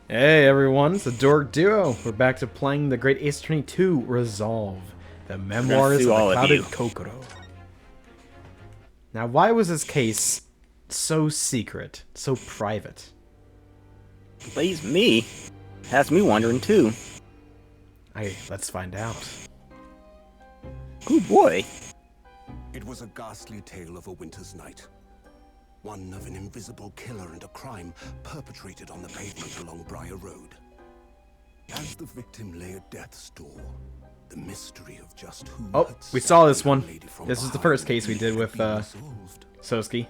Hey everyone, it's the Dork Duo. We're back to playing the Great Ace Attorney 2 Resolve, the Memoirs of the Clouded Kokoro. Now, why was this case so secret, so private? Please me. Has me wondering too. Let's find out. Oh boy. It was a ghastly tale of a winter's night. One of an invisible killer and a crime perpetrated on the pavement along Briar Road. As the victim lay at death's door, the mystery of just who we saw this one. This is the first case we did with Soski.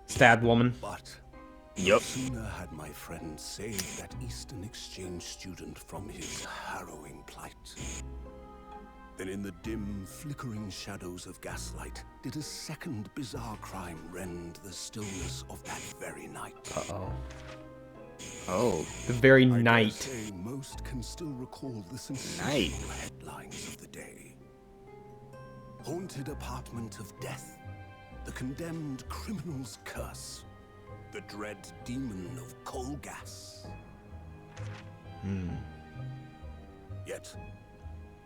Stabbed woman. But Yup. sooner had my friend saved that Eastern exchange student from his harrowing plight. Then in the dim, flickering shadows of gaslight, did a second bizarre crime rend the stillness of that very night. Uh-oh. Oh. The very I dare night. say most can still recall the sensational headlines of the day. Haunted apartment of death. The condemned criminal's curse. The dread demon of coal gas. Yet,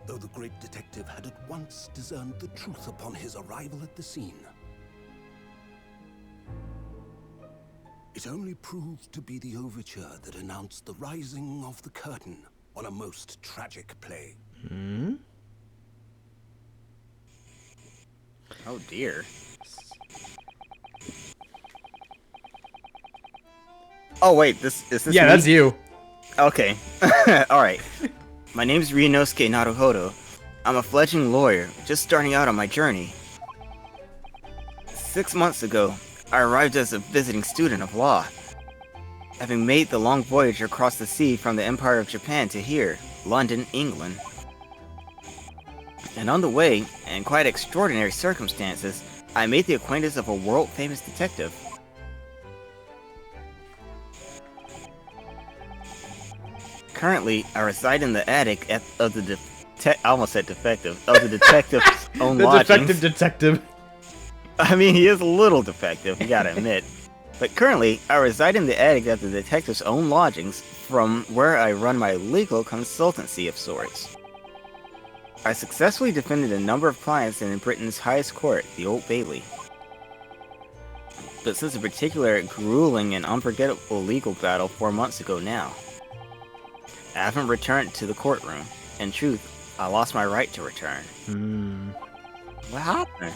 though the great detective had at once discerned the truth upon his arrival at the scene, it only proved to be the overture that announced the rising of the curtain on a most tragic play. Oh dear. Oh wait, is this Yeah, me? that's you. Okay. Alright. My name's Ryunosuke Naruhodo. I'm a fledgling lawyer, just starting out on my journey. 6 months ago, I arrived as a visiting student of law, having made the long voyage across the sea from the Empire of Japan to here, London, England. And on the way, in quite extraordinary circumstances, I made the acquaintance of a world-famous detective. Currently, I reside in the attic of the detective's own The lodgings. defective detective. I mean, he is a little defective, you gotta admit. But currently, I reside in the attic of the detective's own lodgings, from where I run my legal consultancy of sorts. I successfully defended a number of clients in Britain's highest court, the Old Bailey. But since a particular grueling and unforgettable legal battle 4 months ago now, I haven't returned to the courtroom. In truth, I lost my right to return. What happened?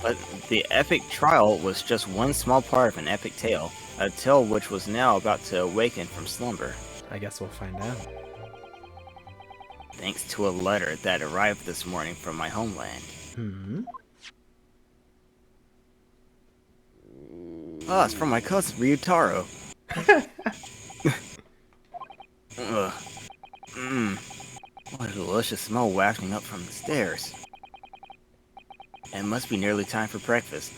But the epic trial was just one small part of an epic tale, a tale which was now about to awaken from slumber, I guess we'll find out. thanks to a letter that arrived this morning from my homeland. Ah, it's from my cousin Ryutaro. Ugh. What a delicious smell wafting up from the stairs. It must be nearly time for breakfast.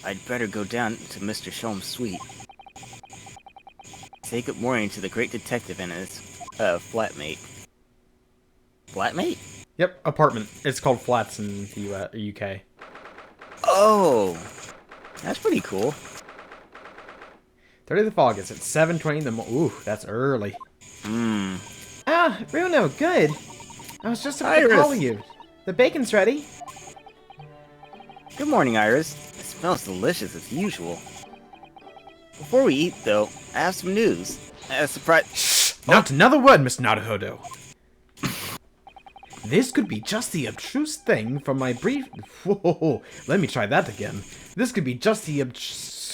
I'd better go down to Mr. Sholm's suite. Say good morning to the great detective and his flatmate. Flatmate? Yep, apartment. It's called flats in the UK. Oh, that's pretty cool. 30th of August at 7:20 in the morning. Ooh, that's early. Ah, Runo, good. I was just about to call you. The bacon's ready. Good morning, Iris. It smells delicious as usual. Before we eat, though, I have some news. A surprise. Not another word, Miss Naruhodo. This could be just the abstruse thing from my brief... Whoa, let me try that again. This could be just the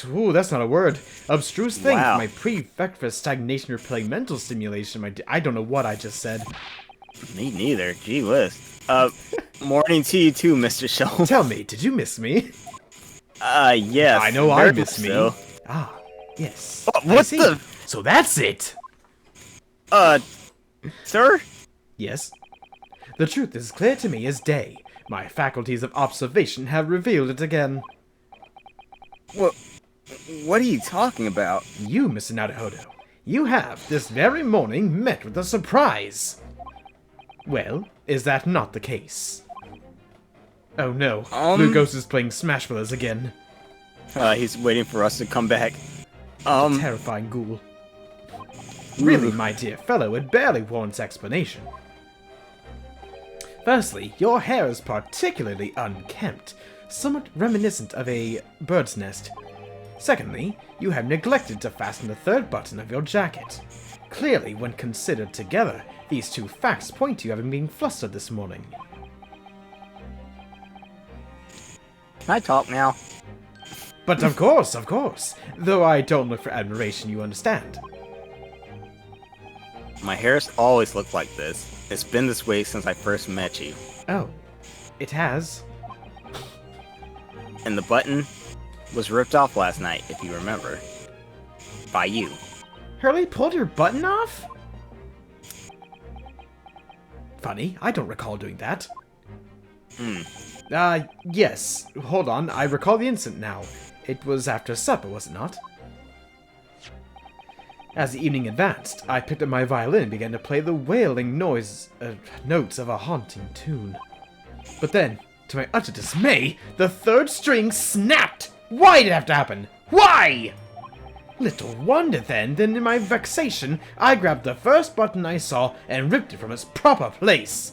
Ooh, that's not a word. Abstruse thing from my pre-breakfast stagnation repelling mental stimulation. I don't know what I just said. Me neither. Gee whiz. Morning to you too, Mr. Sholm. Tell me, did you miss me? Yes. I know I miss me. So. Ah, yes. What the? So that's it. Sir? Yes. The truth is clear to me as day. My faculties of observation have revealed it again. What are you talking about? You, Mr. Naruhodo. You have, this very morning, met with a surprise. Well, is that not the case? Oh no, Blue Ghost is playing Smash Bros. Again. He's waiting for us to come back. Terrifying ghoul. Really, my dear fellow, it barely warrants explanation. Firstly, your hair is particularly unkempt, somewhat reminiscent of a bird's nest. Secondly, you have neglected to fasten the third button of your jacket. Clearly, when considered together, these two facts point to you having been flustered this morning. Can I talk now? But of course, though I don't look for admiration, you understand. My hair's always looked like this. It's been this way since I first met you. Oh, it has? And the button was ripped off last night, if you remember. By you. Hurley pulled your button off? Funny, I don't recall doing that. Yes. Hold on, I recall the incident now. It was after supper, was it not? As the evening advanced, I picked up my violin and began to play the wailing notes of a haunting tune. But then, to my utter dismay, the third string snapped! Why did it have to happen? Why? Little wonder then that in my vexation, I grabbed the first button I saw and ripped it from its proper place.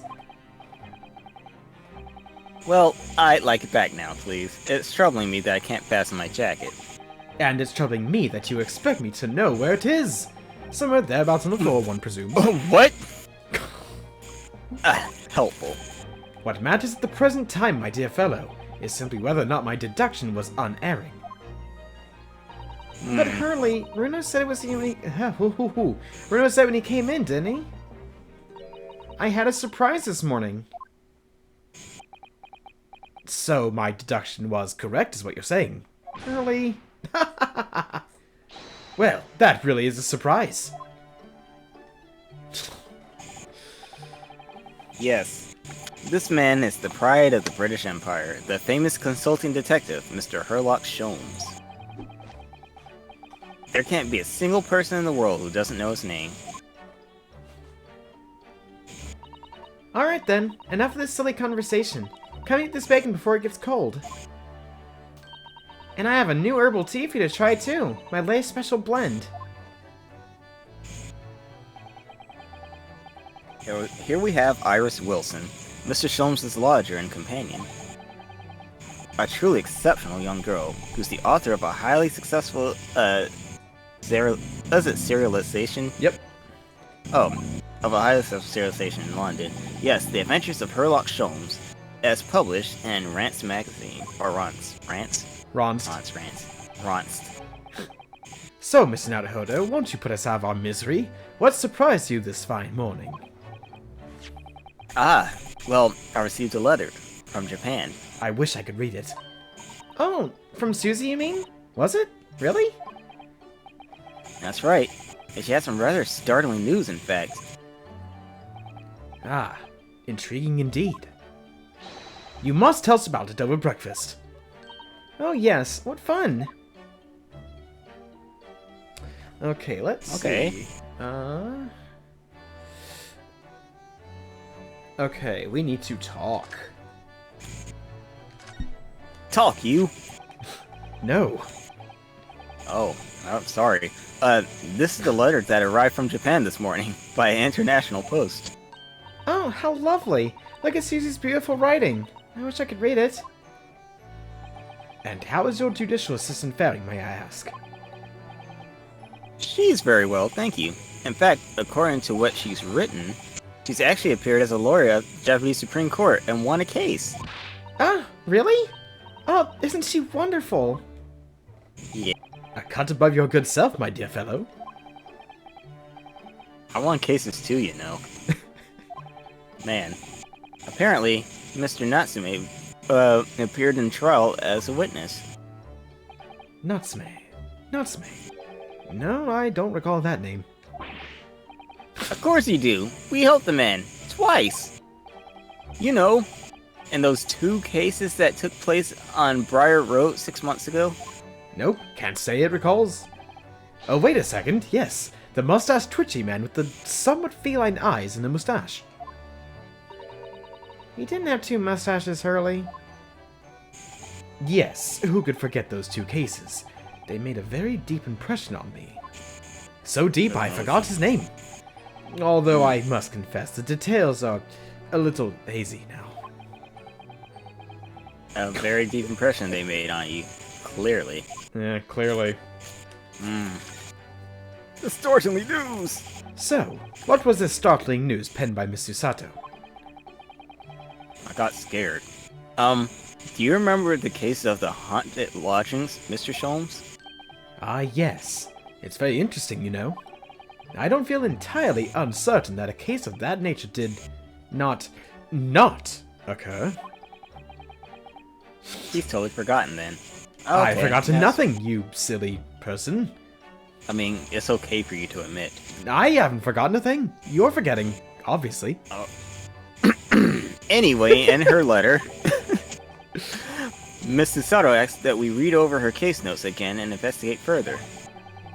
Well, I'd like it back now, please. It's troubling me that I can't fasten my jacket. And it's troubling me that you expect me to know where it is. Somewhere thereabouts on the floor, one presumes. What? Helpful. What matters at the present time, my dear fellow, is simply whether or not my deduction was unerring. But Hurley, Runo said it was Runo said when he came in, didn't he? I had a surprise this morning. So my deduction was correct, is what you're saying. Hurley. Well, that really is a surprise. Yes. This man is the pride of the British Empire, the famous consulting detective, Mr. Herlock Sholmes. There can't be a single person in the world who doesn't know his name. Alright then, enough of this silly conversation. Come eat this bacon before it gets cold. And I have a new herbal tea for you to try too, my latest special blend. Here we have Iris Wilson, Mr. Sholmes' lodger and companion. A truly exceptional young girl, who's the author of a highly successful, serialization? Yep. Oh, of a highly successful serialization in London. Yes, The Adventures of Herlock Sholmes, as published in Rance magazine. Or Rance. So, Mr. Naruhodo, won't you put us out of our misery? What surprised you this fine morning? Well, I received a letter from Japan. I wish I could read it. Oh, from Susie, you mean? Was it? Really? That's right. She had some rather startling news, in fact. Ah, intriguing indeed. You must tell us about it over breakfast. Oh yes, what fun! Okay, let's see. Okay, we need to talk. Talk, you? No. Oh, I'm sorry. This is the letter that arrived from Japan this morning by international post. Oh, how lovely! Look at Susie's beautiful writing. I wish I could read it. And how is your judicial assistant faring, may I ask? She's very well, thank you. In fact, according to what she's written, she's actually appeared as a lawyer at the Japanese Supreme Court and won a case. Ah, really? Oh, isn't she wonderful? Yeah. A cut above your good self, my dear fellow. I won cases too, you know. Man. Apparently, Mr. Natsume appeared in trial as a witness. Natsume. No, I don't recall that name. Of course you do. We helped the man. Twice. You know, in those 2 cases that took place on Briar Road 6 months ago. Nope, can't say it recalls. Oh, wait a second. Yes, the mustache twitchy man with the somewhat feline eyes and the mustache. He didn't have 2 mustaches, Hurley. Yes, who could forget those 2 cases? They made a very deep impression on me. So deep I forgot his name. Although I must confess, the details are a little hazy now. A very deep impression they made on you, clearly. Yeah, clearly. Distortionally news! So, what was this startling news penned by Miss Susato? I got scared. Do you remember the case of the Haunted Lodgings, Mr. Sholmes? Ah, yes. It's very interesting, you know. I don't feel entirely uncertain that a case of that nature did not occur. He's totally forgotten then. Okay, I've forgotten nothing, you silly person. I mean, it's okay for you to admit. I haven't forgotten a thing. You're forgetting, obviously. Oh. Anyway, in her letter, Miss Susato asks that we read over her case notes again and investigate further.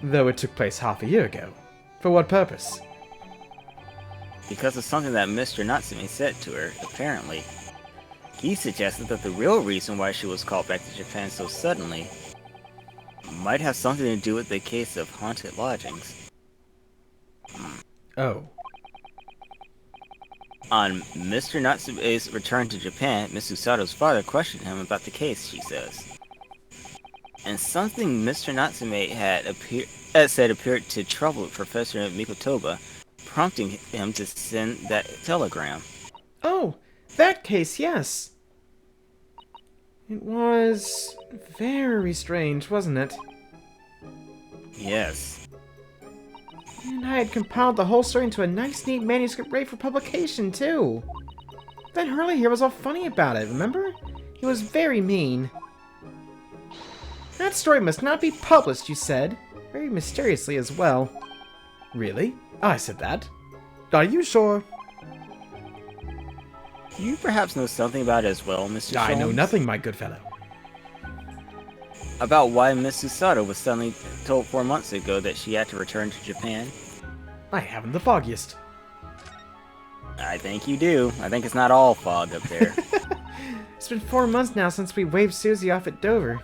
Though it took place half a year ago. For what purpose? Because of something that Mr. Natsume said to her, apparently. He suggested that the real reason why she was called back to Japan so suddenly might have something to do with the case of Haunted Lodgings. Oh. On Mr. Natsume's return to Japan, Miss Susato's father questioned him about the case, she says. And something Mr. Natsume had said appeared to trouble Professor Mikotoba, prompting him to send that telegram. Oh, that case, yes. It was very strange, wasn't it? Yes. And I had compiled the whole story into a nice, neat manuscript ready for publication, too. Then Hurley here was all funny about it, remember? He was very mean. That story must not be published, you said. Very mysteriously as well. Really? I said that. Are you sure? You perhaps know something about it as well, Mr. I know Sholmes? nothing, my good fellow. About why Miss Susato was suddenly told 4 months ago that she had to return to Japan? I haven't the foggiest. I think you do. I think it's not all fog up there. It's been 4 months now since we waved Susie off at Dover.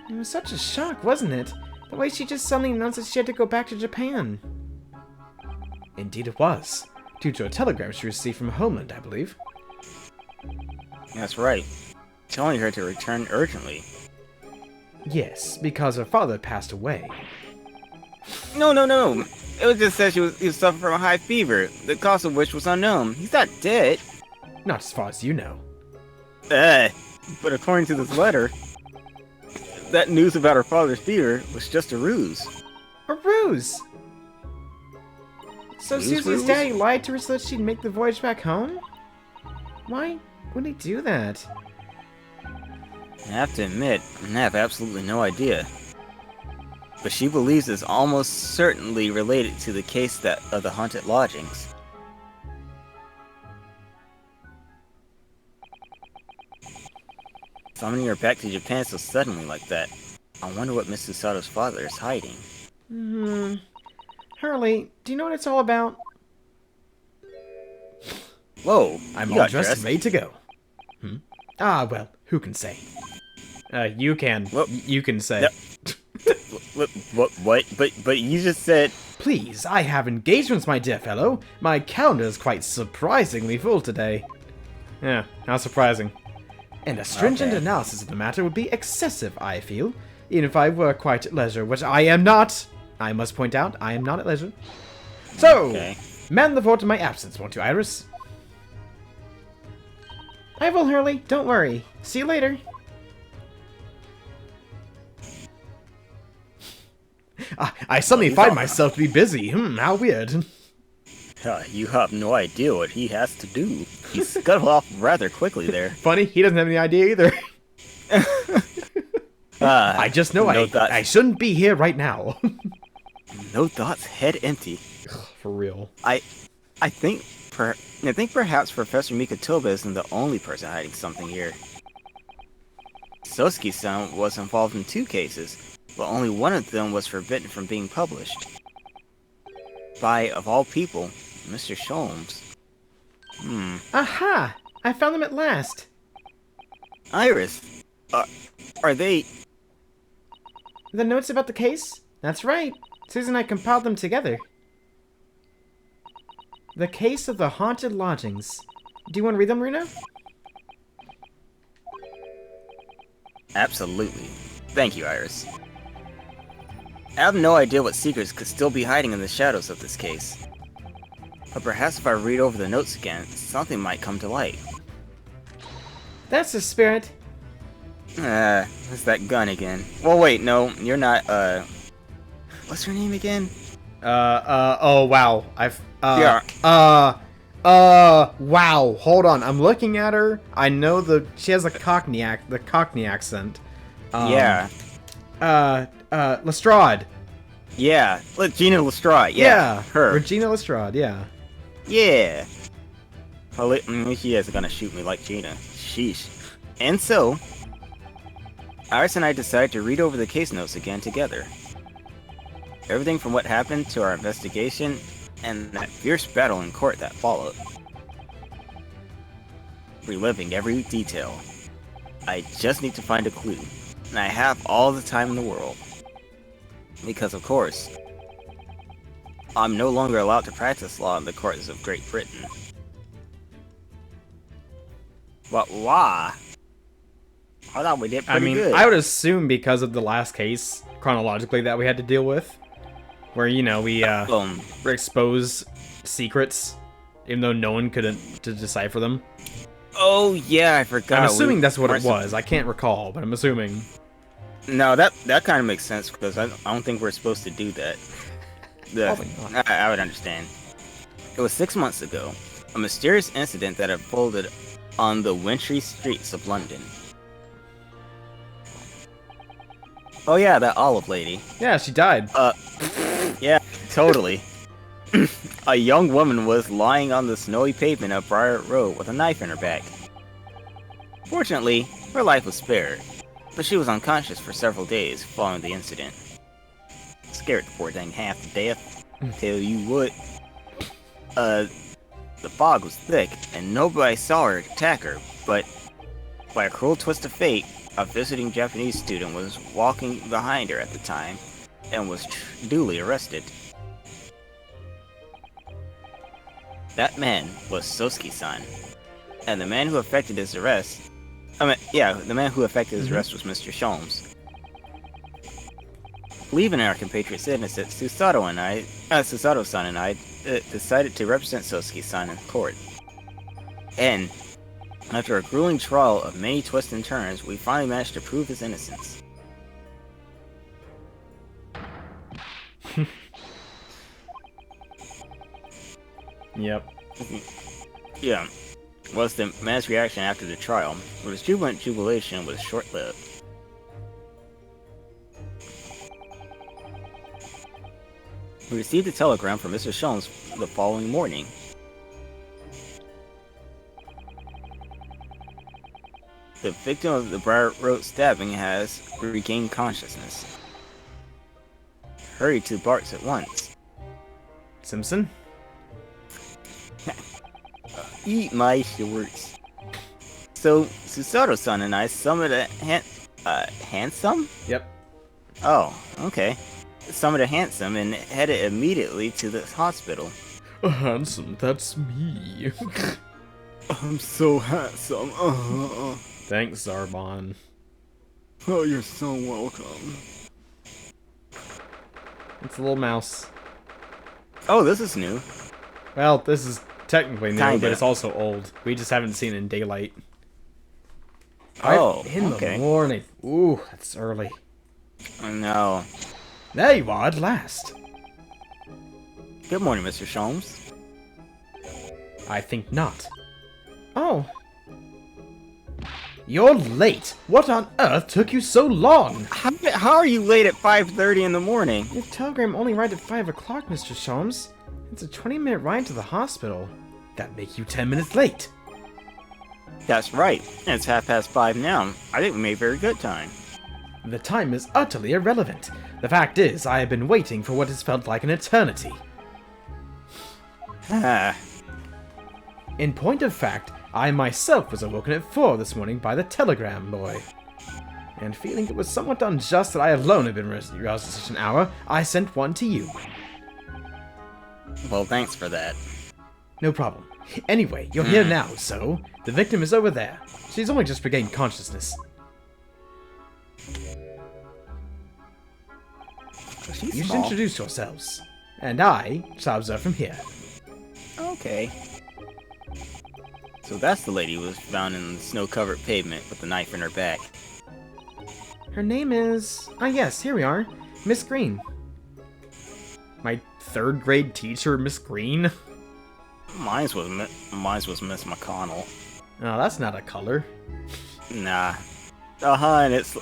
It was such a shock, wasn't it? The way she just suddenly announced that she had to go back to Japan. Indeed it was. Due to a telegram she received from Homeland, I believe. That's right. Telling her to return urgently. Yes, because her father passed away. No. It was just said he was suffering from a high fever, the cause of which was unknown. He's not dead. Not as far as you know. But according to this letter, that news about her father's fever was just a ruse. A ruse? So Susie's Ruse? daddy lied to her so that she'd make the voyage back home? Why would he do that? I have to admit, I have absolutely no idea. But she believes it's almost certainly related to the case of the Haunted Lodgings. Summoning her back to Japan so suddenly like that. I wonder what Miss Susato's father is hiding. Hurley, do you know what it's all about? Whoa, I'm you all got dressed and ready to go. Ah, well, who can say? You can. Well, you can say. What? But you just said... Please, I have engagements, my dear fellow. My calendar is quite surprisingly full today. Yeah, how surprising. And a stringent analysis of the matter would be excessive, I feel. Even if I were quite at leisure, which I am not. I must point out, I am not at leisure. So, man the fort in my absence, won't you, Iris? I will, Hurley. Don't worry. See you later. I suddenly find myself to be busy. How weird. You have no idea what he has to do. He scuttled off rather quickly there. Funny, he doesn't have any idea either. I just know I shouldn't be here right now. No thoughts, head empty. For real. I think perhaps Professor Mikotoba isn't the only person hiding something here. Sosuke-san was involved in 2 cases, but only one of them was forbidden from being published. By, of all people, Mr. Sholmes. Aha! I found them at last. Iris, are they... The notes about the case? That's right. Susan and I compiled them together. The Case of the Haunted Lodgings. Do you want to read them, Runo? Absolutely. Thank you, Iris. I have no idea what secrets could still be hiding in the shadows of this case. But perhaps if I read over the notes again, something might come to light. That's the spirit. It's that gun again. Well, wait, no, you're not, what's her name again? Oh, wow. Yeah. Wow. Hold on. I'm looking at her. I know she has the Cockney accent. Yeah. Lestrade. Yeah, Regina Lestrade, yeah. Her. Regina Lestrade, yeah. Yeah. Well, she is gonna shoot me like Gina. Sheesh. And so, Iris and I decided to read over the case notes again together. Everything from what happened to our investigation and that fierce battle in court that followed. Reliving every detail. I just need to find a clue, and I have all the time in the world. Because of course, I'm no longer allowed to practice law in the courts of Great Britain. But why? I thought we did pretty good. I would assume because of the last case, chronologically, that we had to deal with. Where, you know, we expose secrets, even though no one could decipher them. Oh, yeah, I forgot. I'm assuming that's what it was. I can't recall, but I'm assuming. No, that kind of makes sense, because I don't think we're supposed to do that. I would understand. It was 6 months ago. A mysterious incident that unfolded on the wintry streets of London. Oh yeah, that olive lady. Yeah, she died. Yeah, totally. A young woman was lying on the snowy pavement of Briar Road with a knife in her back. Fortunately, her life was spared, but she was unconscious for several days following the incident. Scared the poor thing half to death. Tell you what. The fog was thick, and nobody saw her attack her, but by a cruel twist of fate, a visiting Japanese student was walking behind her at the time, and was duly arrested. That man was Sosuke-san, and the man who effected his arrest... the man who effected his arrest was Mr. Sholmes. Leaving our compatriot's innocent, Susato-san and I decided to represent Sosuke-san in court. And, after a grueling trial of many twists and turns, we finally managed to prove his innocence. Yep. Yeah. Was the man's reaction after the trial, but his jubilant jubilation was short-lived. We received a telegram from Mr. Sholmes the following morning. The victim of the Briar Road stabbing has regained consciousness. Hurry to Dorks at once. Simpson? Eat my shorts. So, Susato-san and I summoned a handsome? Yep. Oh, okay. Summoned a handsome and headed immediately to the hospital. Handsome, that's me. I'm so handsome. Thanks, Zarbon. Oh, you're so welcome. It's a little mouse. Oh, this is new. Well, this is technically new, Kinda. but it's also old. We just haven't seen it in daylight. Oh, in okay. the morning. Ooh, that's early. I know. There you are at last. Good morning, Mr. Sholmes. I think not. Oh. You're late. What on earth took you so long? How are you late at 5:30 in the morning? Your telegram only arrived at 5 o'clock, Mr. Sholmes. It's a 20-minute ride to the hospital. That makes you 10 minutes late. That's right. And it's 5:30 now. I think we made very good time. The time is utterly irrelevant. The fact is, I have been waiting for what has felt like an eternity. In point of fact, I myself was awoken at 4 this morning by the telegram boy. and feeling it was somewhat unjust that I alone had been roused at such an hour, I sent one to you. Well, thanks for that. No problem. Anyway, you're here now, so the victim is over there. She's only just regained consciousness. You should introduce yourselves, and I shall observe from here. Okay. So that's the lady who was found in the snow-covered pavement with the knife in her back. Her name is... Ah, yes, here we are. Miss Green. My 3rd grade teacher, Miss Green? Mine was Miss McConnell. Oh, that's not a color. Nah. And it's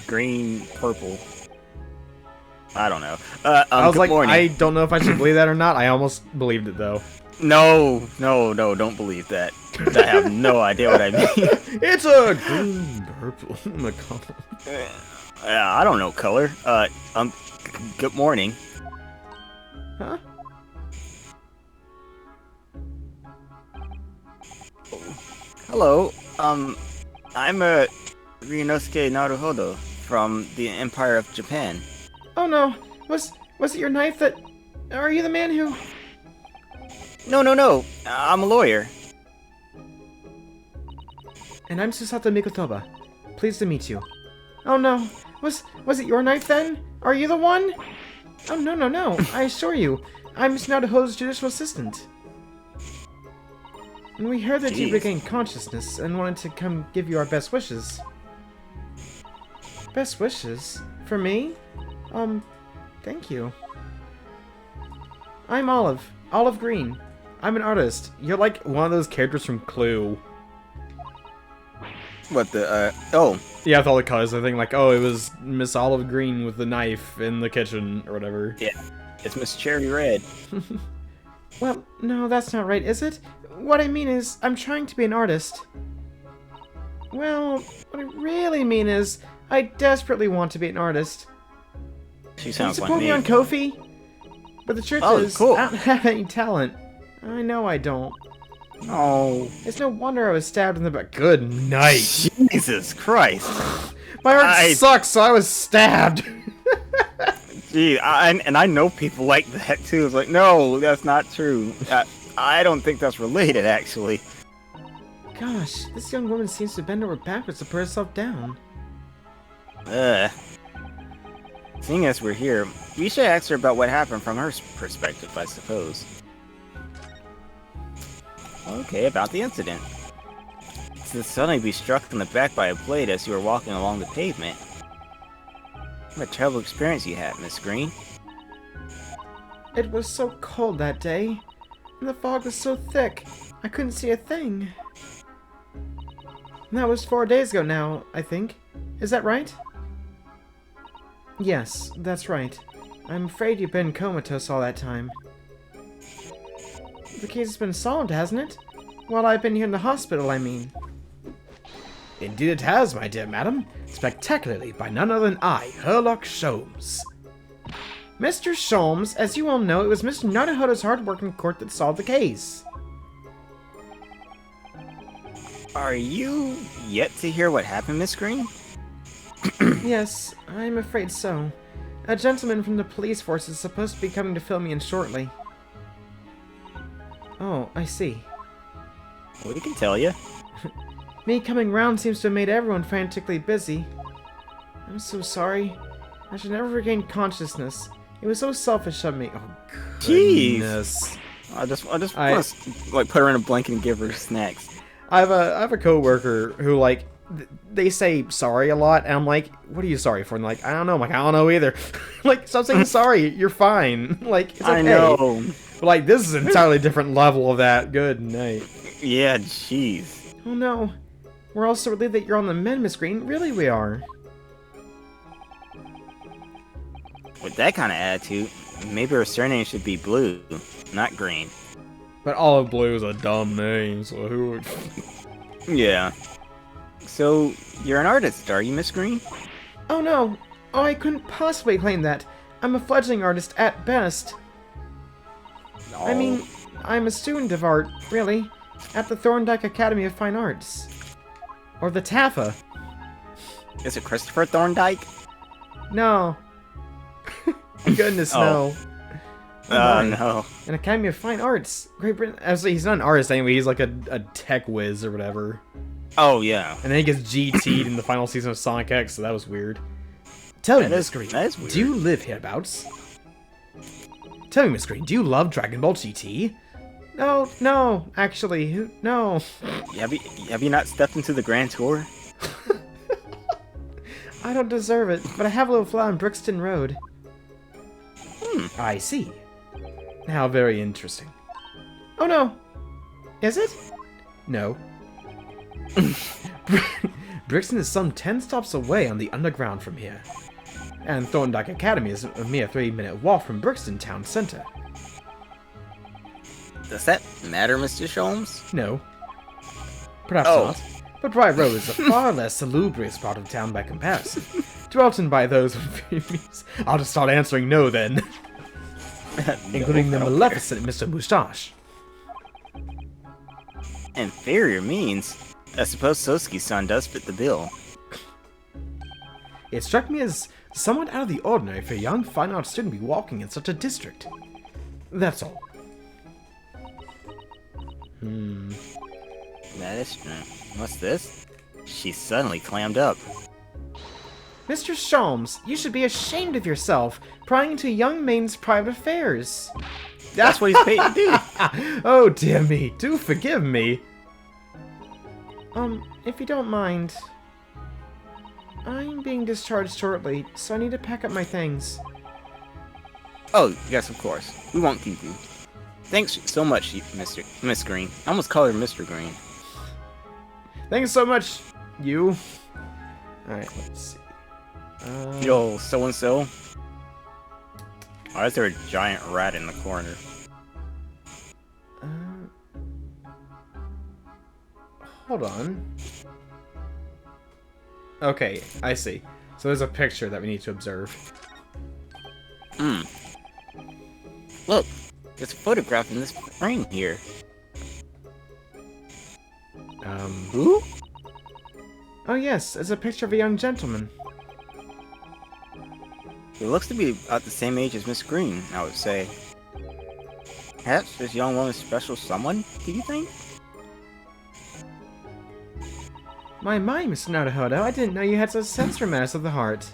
green, purple. I don't know. I was like, morning. I don't know if I should believe that or not. I almost believed it, though. No, don't believe that. I have no idea what I mean. It's a green, purple McConnell. I don't know color. Good morning. Huh? Hello. I'm Ryunosuke Naruhodo from the Empire of Japan. Oh no. Was it your knife that... Are you the man who... No. I'm a lawyer. And I'm Susato Mikotoba. Pleased to meet you. Oh no. Was it your knife then? Are you the one? Oh no. I assure you. I'm Miss Naruhodo's judicial assistant. And we heard that you regained consciousness and wanted to come give you our best wishes. Best wishes? For me? Thank you. I'm Olive. Olive Green. I'm an artist. You're like one of those characters from Clue. What the, oh. Yeah, with all the colors, I think like, oh, it was Miss Olive Green with the knife in the kitchen, or whatever. Yeah, it's Miss Cherry Red. Well, no, that's not right, is it? What I mean is, I'm trying to be an artist. Well, what I really mean is, I desperately want to be an artist. She sounds like support me on Ko-fi? But the truth is, cool. I don't have any talent. I know I don't. Oh. It's no wonder I was stabbed in the back. Good night. Jesus Christ. My heart sucks, so I was stabbed. Gee, and I know people like that too. It's like, no, that's not true. I don't think that's related, actually. Gosh, this young woman seems to bend over backwards to put herself down. Seeing as we're here, we should ask her about what happened from her perspective, I suppose. Okay, about the incident. To suddenly be struck in the back by a blade as you were walking along the pavement. What a terrible experience you had, Miss Green. It was so cold that day, and the fog was so thick, I couldn't see a thing. And that was 4 days ago now, I think. Is that right? Yes, that's right. I'm afraid you've been comatose all that time. The case has been solved, hasn't it? While I've been here in the hospital, I mean. Indeed it has, my dear madam. Spectacularly by none other than I, Herlock Sholmes. Mr. Sholmes, as you all know, it was Mr. Naruhodo's hard work in court that solved the case. Are you yet to hear what happened, Miss Green? Yes, I'm afraid so. A gentleman from the police force is supposed to be coming to fill me in shortly. Oh, I see. We can tell you. Me coming round seems to have made everyone frantically busy. I'm so sorry. I should never regain consciousness. It was so selfish of me. Oh, goodness. I just want to like put her in a blanket and give her snacks. I have a coworker who like they say sorry a lot, and I'm like, what are you sorry for? And like, I don't know. I'm like, I don't know either. Like, stop saying sorry. You're fine. Like, it's okay. I know. But like, this is an entirely different level of that. Good night. Yeah, jeez. Oh no. We're also relieved that you're on the mend, Miss Green. Really, we are. With that kind of attitude, maybe her surname should be Blue, not Green. But Olive Blue is a dumb name, so who would... Yeah. So, you're an artist, are you, Miss Green? Oh no. Oh, I couldn't possibly claim that. I'm a fledgling artist at best. No. I mean, I'm a student of art, really, at the Thorndike Academy of Fine Arts. Or the TAFA. Is it Christopher Thorndike? No. Goodness, no. No. An Academy of Fine Arts. Great Britain. Actually, he's not an artist anyway. He's like a tech whiz or whatever. Oh, yeah. And then he gets GT'd in the final season of Sonic X, so that was weird. Tell me, Miss Green, do you live hereabouts? Tell me, Miss Green, do you love Dragon Ball GT? No, actually, no. Have you not stepped into the Grand Tour? I don't deserve it, but I have a little flat on Brixton Road. I see. How very interesting. Oh no! Is it? No. Brixton is some 10 stops away on the underground from here. And Thorndike Academy is a mere 3-minute walk from Brixton town center. Does that matter, Mr. Sholmes? No. Perhaps not. But Bright Road is a far less salubrious part of town by comparison. Dwelt in by those with inferiors. I'll just start answering no then. Including the maleficent Mr. Moustache. Inferior means? I suppose Sosuke's son does fit the bill. It struck me as somewhat out of the ordinary for a young fine arts student to be walking in such a district. That's all. That is true. What's this? She suddenly clammed up. Mr. Sholmes, you should be ashamed of yourself, prying into a young maiden's private affairs. That's what he's paid to do. Oh dear me, do forgive me. If you don't mind, I'm being discharged shortly, so I need to pack up my things. Oh, yes, of course. We won't keep you. Thanks so much, Miss Green. I almost called her Mr. Green. Thanks so much, you. Alright, let's see. Yo, so-and-so. Why is there a giant rat in the corner? Hold on. Okay, I see. So there's a picture that we need to observe. Look, there's a photograph in this frame here. Who? Oh yes, it's a picture of a young gentleman. He looks to be about the same age as Miss Green, I would say. Perhaps this young woman's special someone, do you think? My, Mr. Naruhodo, I didn't know you had such sense for matters of the heart.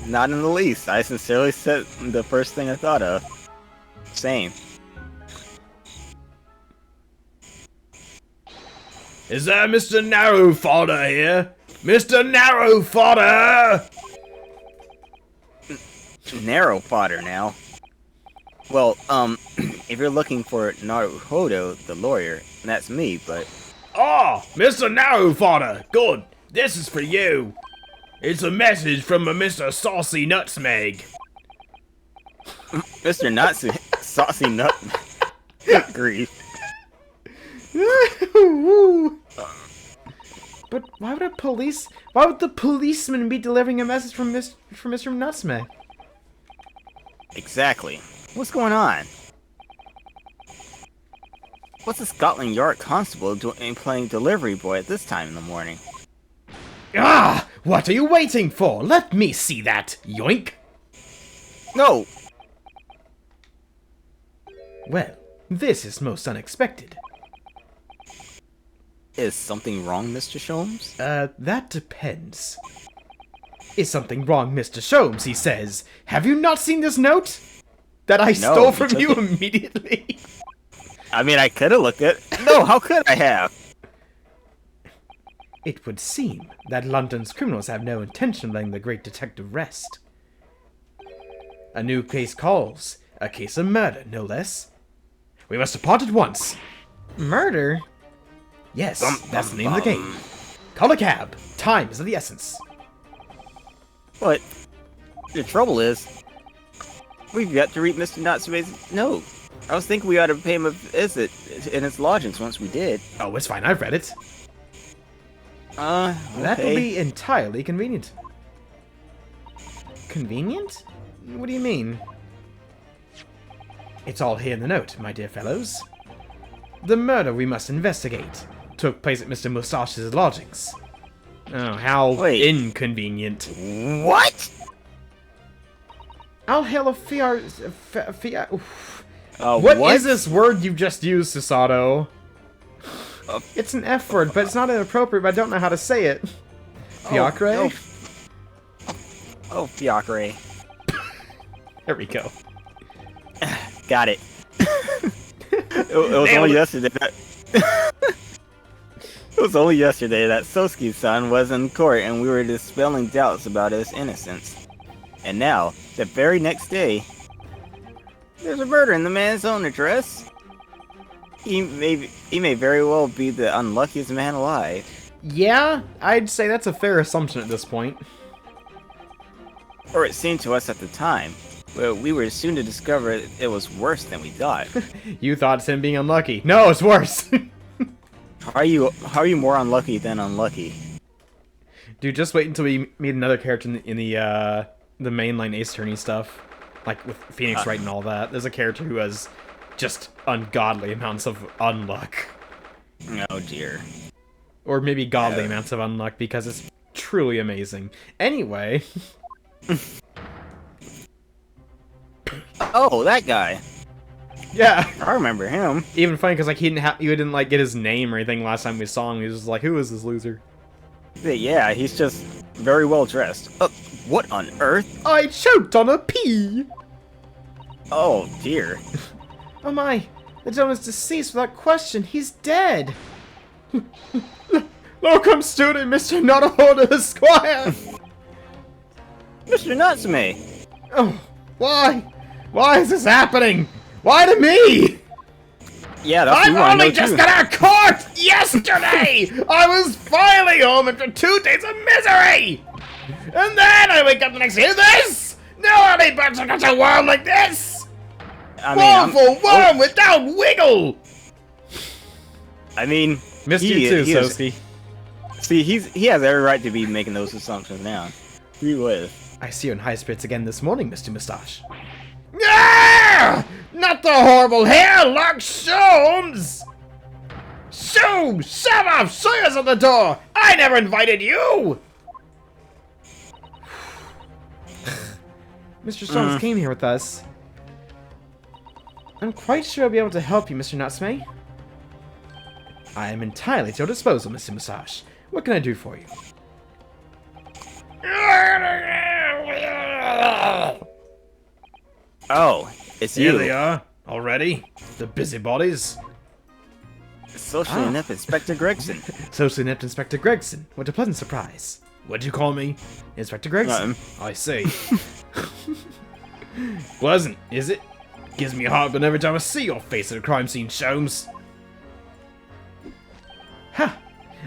Not in the least. I sincerely said the first thing I thought of. Same. Is that Mr. Narrow Fodder here? Mr. Narrow Fodder! Narrow fodder now. Well, if you're looking for Naruhodo, the lawyer, that's me, but... Ah, Mr. Narrow Fodder! Good! This is for you! It's a message from a Mr. Saucy Nutsmeg. Mr. Natsu, Saucy Nut... Good grief. But why would the policeman be delivering a message from Mr. Nutsmeg? Exactly. What's going on? What's a Scotland Yard constable doing playing delivery boy at this time in the morning? Ah! What are you waiting for? Let me see that, yoink! No! Well, this is most unexpected. Is something wrong, Mr. Sholmes? That depends. Is something wrong, Mr. Sholmes, he says. Have you not seen this note? That I stole from you immediately? I mean, I could have looked at it. No, how could I have? It would seem that London's criminals have no intention of letting the great detective rest. A new case calls. A case of murder, no less. We must depart at once. Murder? Yes, that's the name of the game. Call a cab. Time is of the essence. But the trouble is, we've got to read Mr. Natsume's note. I was thinking we ought to pay him a visit in his lodgings once we did. Oh, it's fine. I've read it. Okay. That will be entirely convenient. Convenient? What do you mean? It's all here in the note, my dear fellows. The murder we must investigate took place at Mr. Moustache's lodgings. Oh, how Wait. inconvenient. What? I'll hail a Oh, What is this word you've just used, Susato? Uh, It's an F word, but it's not inappropriate, but I don't know how to say it. Fiacre? Oh, fiacre. There we go. Got it. It was only yesterday that... It was only yesterday that Sosuke-san was in court and we were dispelling doubts about his innocence. And now, the very next day, there's a murder in the man's own address. He may very well be the unluckiest man alive. Yeah, I'd say that's a fair assumption at this point. Or it seemed to us at the time. But we were soon to discover it was worse than we thought. You thought it's him being unlucky. No, it's worse! How are you more unlucky than unlucky? Dude, just wait until we meet another character in the mainline Ace Attorney stuff. Like, with Phoenix Wright and all that. There's a character who has just ungodly amounts of unluck. Oh dear. Or maybe godly amounts of unluck, because it's truly amazing. Anyway... Oh, that guy. Yeah. I remember him. Even funny, because like he didn't like get his name or anything last time we saw him. He was just like, who is this loser? Yeah, he's just very well dressed. What on earth? I choked on a pea! Oh dear. Oh my, the gentleman's deceased without question. He's dead. Locum student, Mr. Naruhodo Esquire! Mr. Natsume! Oh, why? Why is this happening? Why to me? Yeah, that's I've who I know only just too. got out of court yesterday! I was finally home after 2 days of misery! And then I wake up the next day, this? No honey buns got a worm like this! Woeful worm without wiggle! I mean, Missed you too, Sosuke. See, he has every right to be making those assumptions now. He was. I see you in high spirits again this morning, Mr. Moustache. Ah! Not the horrible hairlock Sholmes! Shoo! Shove off! Sawyer's at the door! I never invited you! Mr. Sholmes came here with us. I'm quite sure I'll be able to help you, Mr. Natsume. I am entirely at your disposal, Mr. Moustache. What can I do for you? Oh, it's you. Here they are, already. The busybodies. Socially inept Inspector Gregson. Socially inept Inspector Gregson. What a pleasant surprise. What'd you call me? Inspector Gregson? I see. Pleasant, is it? Gives me heartburn every time I see your face at a crime scene, Sholmes. Ha!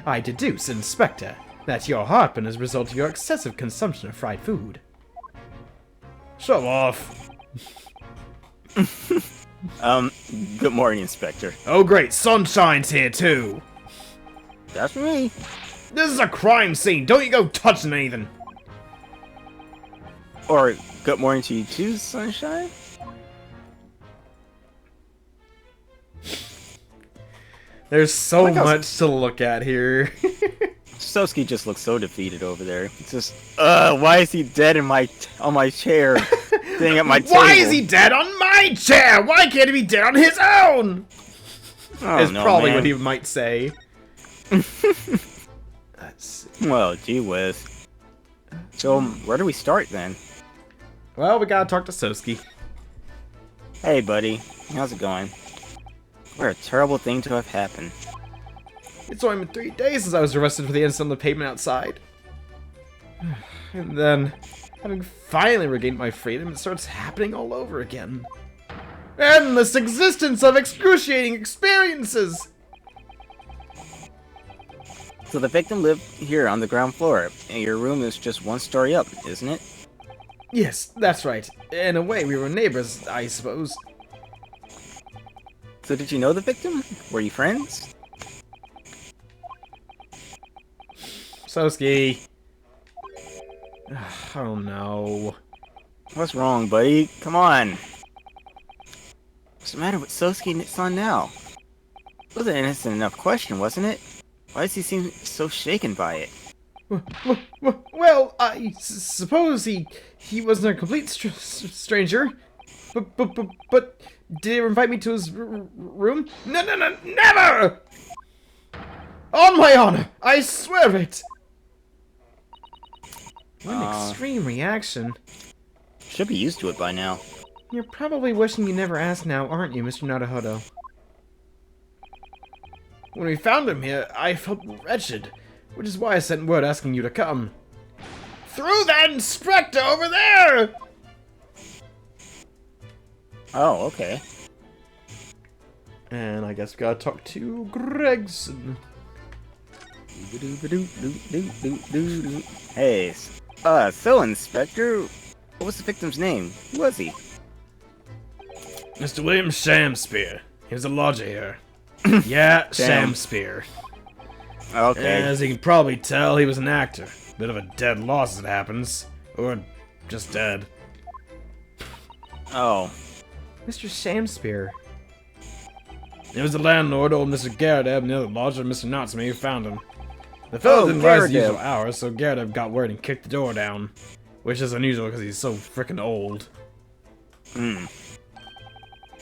I deduce, Inspector, that your heartburn is a result of your excessive consumption of fried food. Show off. Good morning, Inspector. Oh great, Sunshine's here too. That's me. This is a crime scene. Don't you go touching anything. Or good morning to you too, Sunshine? There's so much to look at here. Sosuke just looks so defeated over there. It's just, why is he dead on my chair? Sitting at my table. Why is he dead on my chair? Why can't he be dead on his own? Is probably what he might say. Well, gee whiz. So, where do we start then? Well, we gotta talk to Sosuke. Hey, buddy. How's it going? What a terrible thing to have happened. It's only been 3 days since I was arrested for the incident on the pavement outside. And then, having finally regained my freedom, it starts happening all over again. Endless existence of excruciating experiences! So the victim lived here on the ground floor, and your room is just 1 story up, isn't it? Yes, that's right. In a way, we were neighbors, I suppose. So did you know the victim? Were you friends? Sosuke. Oh no. What's wrong, buddy? Come on. What's the matter with Sosuke and his son now? It was an innocent enough question, wasn't it? Why does he seem so shaken by it? Well, I suppose he wasn't a complete stranger. But did he invite me to his room? No, never! On my honor, I swear it! What an extreme reaction. Should be used to it by now. You're probably wishing you never asked now, aren't you, Mr. Naruhodo? When we found him here, I felt wretched, which is why I sent word asking you to come. Through that inspector over there! Oh, okay. And I guess we gotta talk to Gregson. Hey, so Inspector, what was the victim's name? Who was he? Mr. William Shamspear. He was a lodger here. Yeah, Shamspear. Okay. As you can probably tell, he was an actor. Bit of a dead loss as it happens. Or just dead. Oh. Mr. Shamspear. It was the landlord, old Mr. Garadeb, and the other lodger, Mr. Natsume, who found him. The fellow didn't rise the usual hours, so Garadeb got word and kicked the door down. Which is unusual because he's so frickin' old.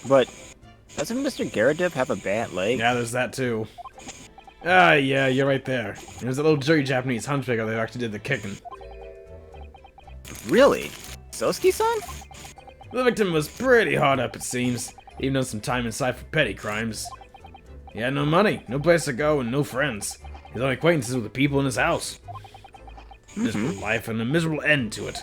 But doesn't Mr. Garadeb have a bad leg? Yeah, there's that too. Ah, yeah, you're right there. It was a little jerky Japanese hunchbaker that actually did the kicking. Really? Sosuke-san? The victim was pretty hard up, it seems. Even done some time inside for petty crimes. He had no money, no place to go, and no friends. His only acquaintances were the people in his house. Miserable life and a miserable end to it.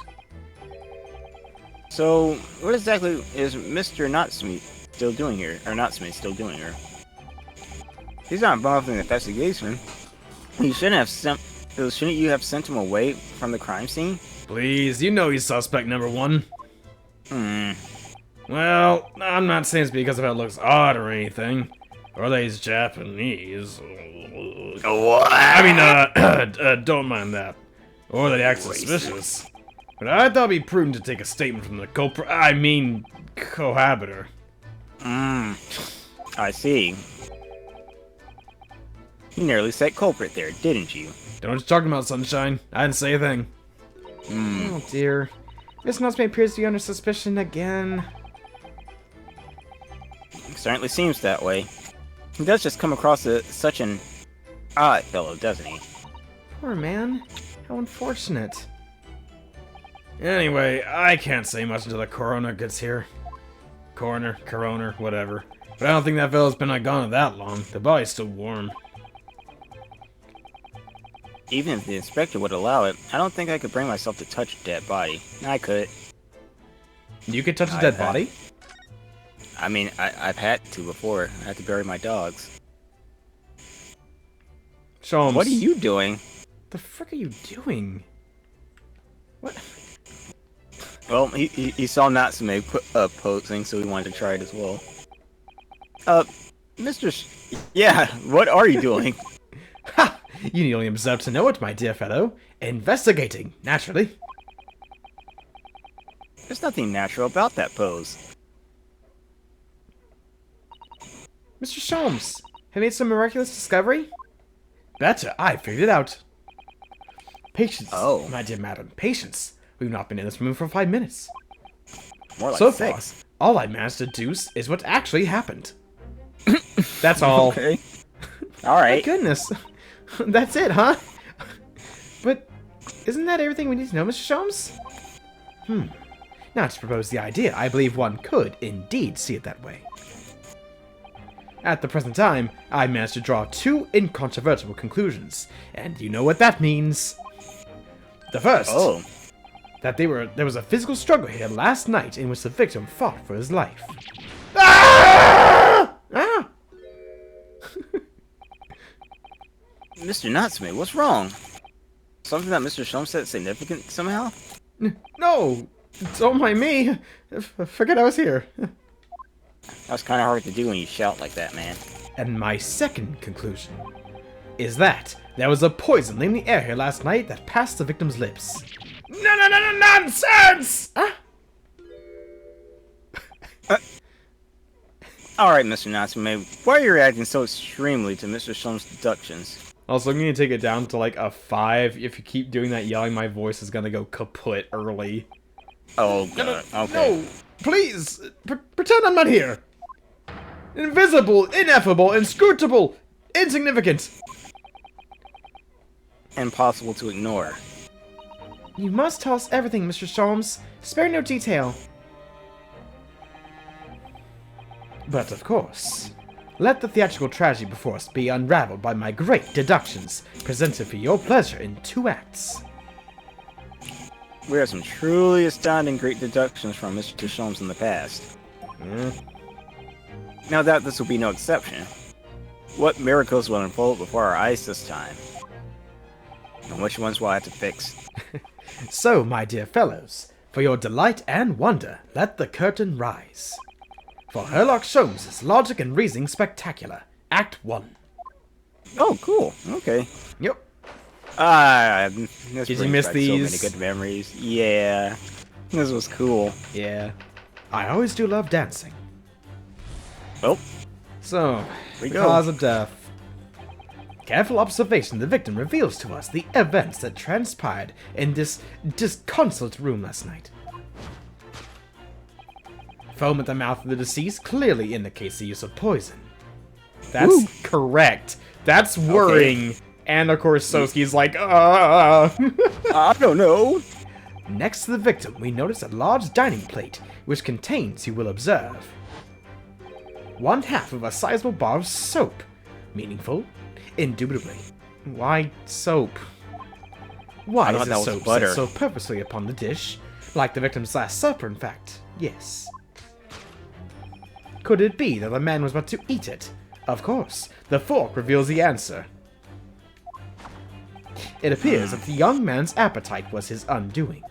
So, what exactly is Mr. Natsume still doing here? Or Natsume still doing here? He's not involved in the investigation. You shouldn't you have sent him away from the crime scene? Please, you know he's suspect number one. Well, I'm not saying it's because of how it looks odd or anything. Or that he's Japanese. What? I mean, don't mind that. Or that he acts suspicious. But I thought it'd be prudent to take a statement from the cohabiter. I see. You nearly said culprit there, didn't you? Don't know what you're talking about, Sunshine. I didn't say a thing. Oh dear. Miss Natsume appears to be under suspicion again. Certainly seems that way. He does just come across as such an odd fellow, doesn't he? Poor man. How unfortunate. Anyway, I can't say much until the coroner gets here. Coroner, whatever. But I don't think that fellow's been gone that long. The body's still warm. Even if the inspector would allow it, I don't think I could bring myself to touch a dead body. I could. You could touch a dead body? I mean, I've had to before. I had to bury my dogs. Sholmes. What are you doing? The frick are you doing? What? Well, he saw Natsume posing, so he wanted to try it as well. Yeah, what are you doing? Ha! You need only observe to know it, my dear fellow. Investigating, naturally. There's nothing natural about that pose. Mr. Sholmes, have you made some miraculous discovery? Better, I figured it out. Patience, my dear madam, patience. We've not been in this room for 5 minutes. More like so 6. far, all I managed to deduce is what actually happened. That's all. Okay. Alright. My goodness. That's it, huh? But isn't that everything we need to know, Mr. Sholmes? Now to propose the idea, I believe one could indeed see it that way. At the present time, I managed to draw 2 incontrovertible conclusions, and you know what that means. The first, that there was a physical struggle here last night in which the victim fought for his life. Ah! Ah! Mr. Natsume, what's wrong? Something that Mr. Sholmes said significant somehow? No, it's all by me. Forget I was here. That's kind of hard to do when you shout like that, man. And my second conclusion is that there was a poison in the air here last night that passed the victim's lips. No, nonsense! Alright, Mr. Natsume, why are you reacting so extremely to Mr. Sholmes' deductions? Also, I'm going to take it down to like a 5. If you keep doing that yelling, my voice is going to go kaput early. Oh, God. Okay. No, please, pretend I'm not here. Invisible, ineffable, inscrutable, insignificant. Impossible to ignore. You must tell us everything, Mr. Sholmes. Spare no detail. But of course, let the theatrical tragedy before us be unraveled by my great deductions, presented for your pleasure in 2 acts. We have some truly astounding great deductions from Mr. Sholmes in the past. No doubt this will be no exception. What miracles will unfold before our eyes this time? And which ones will I have to fix? So, my dear fellows, for your delight and wonder, let the curtain rise. For Sherlock Sholmes' Logic and Reasoning Spectacular, Act 1. Oh, cool. Okay. Yep. Did you miss these? So many good memories. Yeah. This was cool. Yeah. I always do love dancing. Oh. So, We the go. cause of death. Careful observation of the victim reveals to us the events that transpired in this disconsolate room last night. Foam at the mouth of the deceased clearly indicates the use of poison. That's Woo. correct. That's worrying. Okay. And of course, Soski's like, I don't know. Next to the victim, we notice a large dining plate, which contains, you will observe, 1/2 of a sizable bar of soap. Meaningful? Indubitably. Why soap? Why I thought is that the was soap butter. set so purposely upon the dish? Like the victim's Last Supper, in fact. Yes. Could it be that the man was about to eat it? Of course. The fork reveals the answer. It appears that the young man's appetite was his undoing.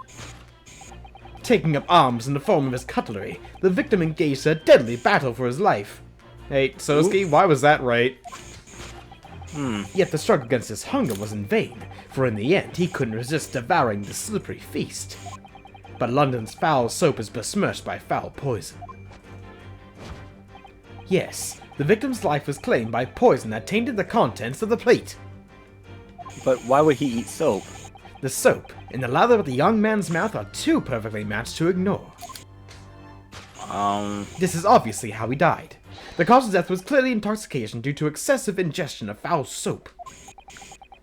Taking up arms in the form of his cutlery, the victim engaged in a deadly battle for his life. Hey, Soski, why was that right? Yet the struggle against his hunger was in vain, for in the end he couldn't resist devouring the slippery feast. But London's foul soap is besmirched by foul poison. Yes, the victim's life was claimed by poison that tainted the contents of the plate. But why would he eat soap? The soap and the lather of the young man's mouth are too perfectly matched to ignore. This is obviously how he died. The cause of death was clearly intoxication due to excessive ingestion of foul soap.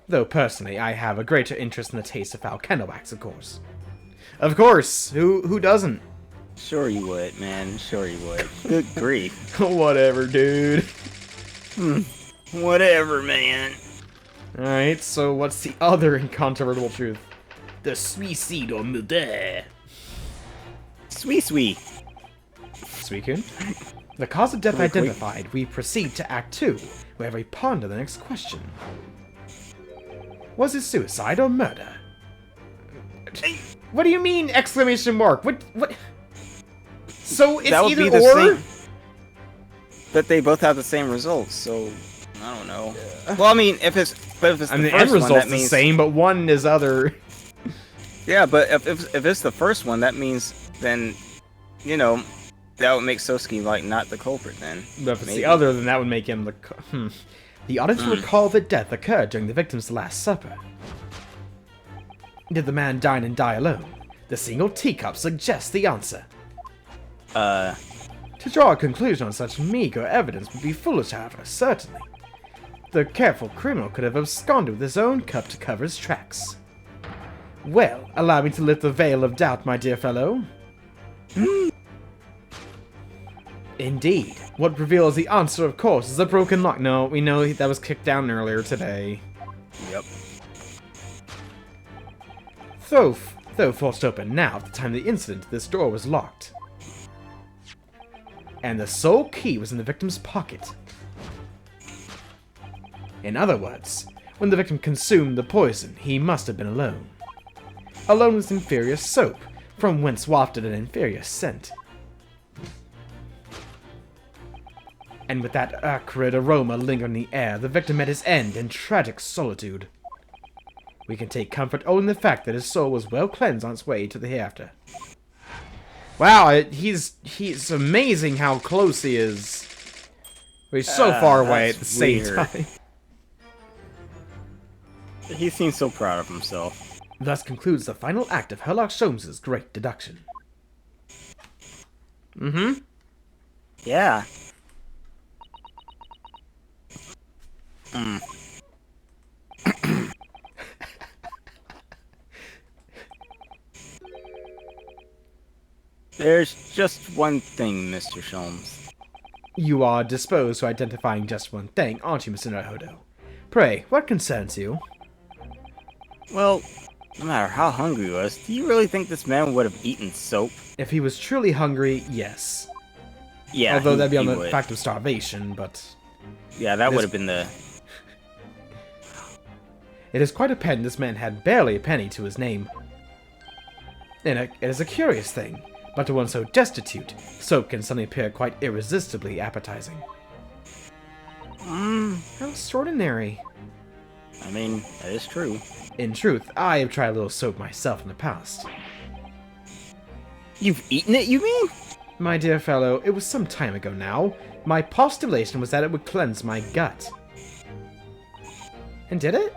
Though personally, I have a greater interest in the taste of foul candle wax, of course. Of course, who doesn't? Sure you would, man. Sure you would. Good grief. Whatever, dude. Whatever, man. Alright, so what's the other incontrovertible truth? The suicide or murder. Sweet. Suicune? The cause of death Quick. identified, we proceed to Act 2, where we ponder the next question. Was it suicide or murder? What do you mean, exclamation mark? What? So it's That would either be the or? same. But they both have the same results, so I don't know. Well, I mean, if it's I the mean, the first end one, result's that the means same, but one is other. yeah. But if it's the first one, that means then, you know, that would make Soski like not the culprit then. But if it's Maybe. the other, then that would make him the. The audience recall that death occurred during the victim's Last Supper. Did the man dine and die alone? The single teacup suggests the answer. To draw a conclusion on such meager evidence would be foolish, however, certainly. The careful criminal could have absconded with his own cup to cover his tracks. Well, allow me to lift the veil of doubt, my dear fellow. Indeed. What reveals the answer, of course, is a broken lock. No, we know that was kicked down earlier today. Yep. Though forced open now, at the time of the incident, this door was locked. And the sole key was in the victim's pocket. In other words, when the victim consumed the poison, he must have been alone. Alone with inferior soap, from whence wafted an inferior scent. And with that acrid aroma lingering in the air, the victim met his end in tragic solitude. We can take comfort only in the fact that his soul was well cleansed on its way to the hereafter. Wow, he's amazing how close he is. But he's so far away at the same weird. time. He seems so proud of himself. Thus concludes the final act of Sherlock Holmes's great deduction. Mm-hmm. Yeah. Hmm. There's just one thing, Mr. Sholmes. You are disposed to identifying just one thing, aren't you, Mr. Naruto? Pray, what concerns you? Well, no matter how hungry he was, do you really think this man would have eaten soap? If he was truly hungry, yes. Yeah, Although that'd be on the would. fact of starvation, but... Yeah, that would have been the... It is quite apparent this man had barely a penny to his name. And it is a curious thing, but to one so destitute, soap can suddenly appear quite irresistibly appetizing. How extraordinary. I mean, that is true. In truth, I have tried a little soap myself in the past. You've eaten it, you mean? My dear fellow, it was some time ago now. My postulation was that it would cleanse my gut. And did it?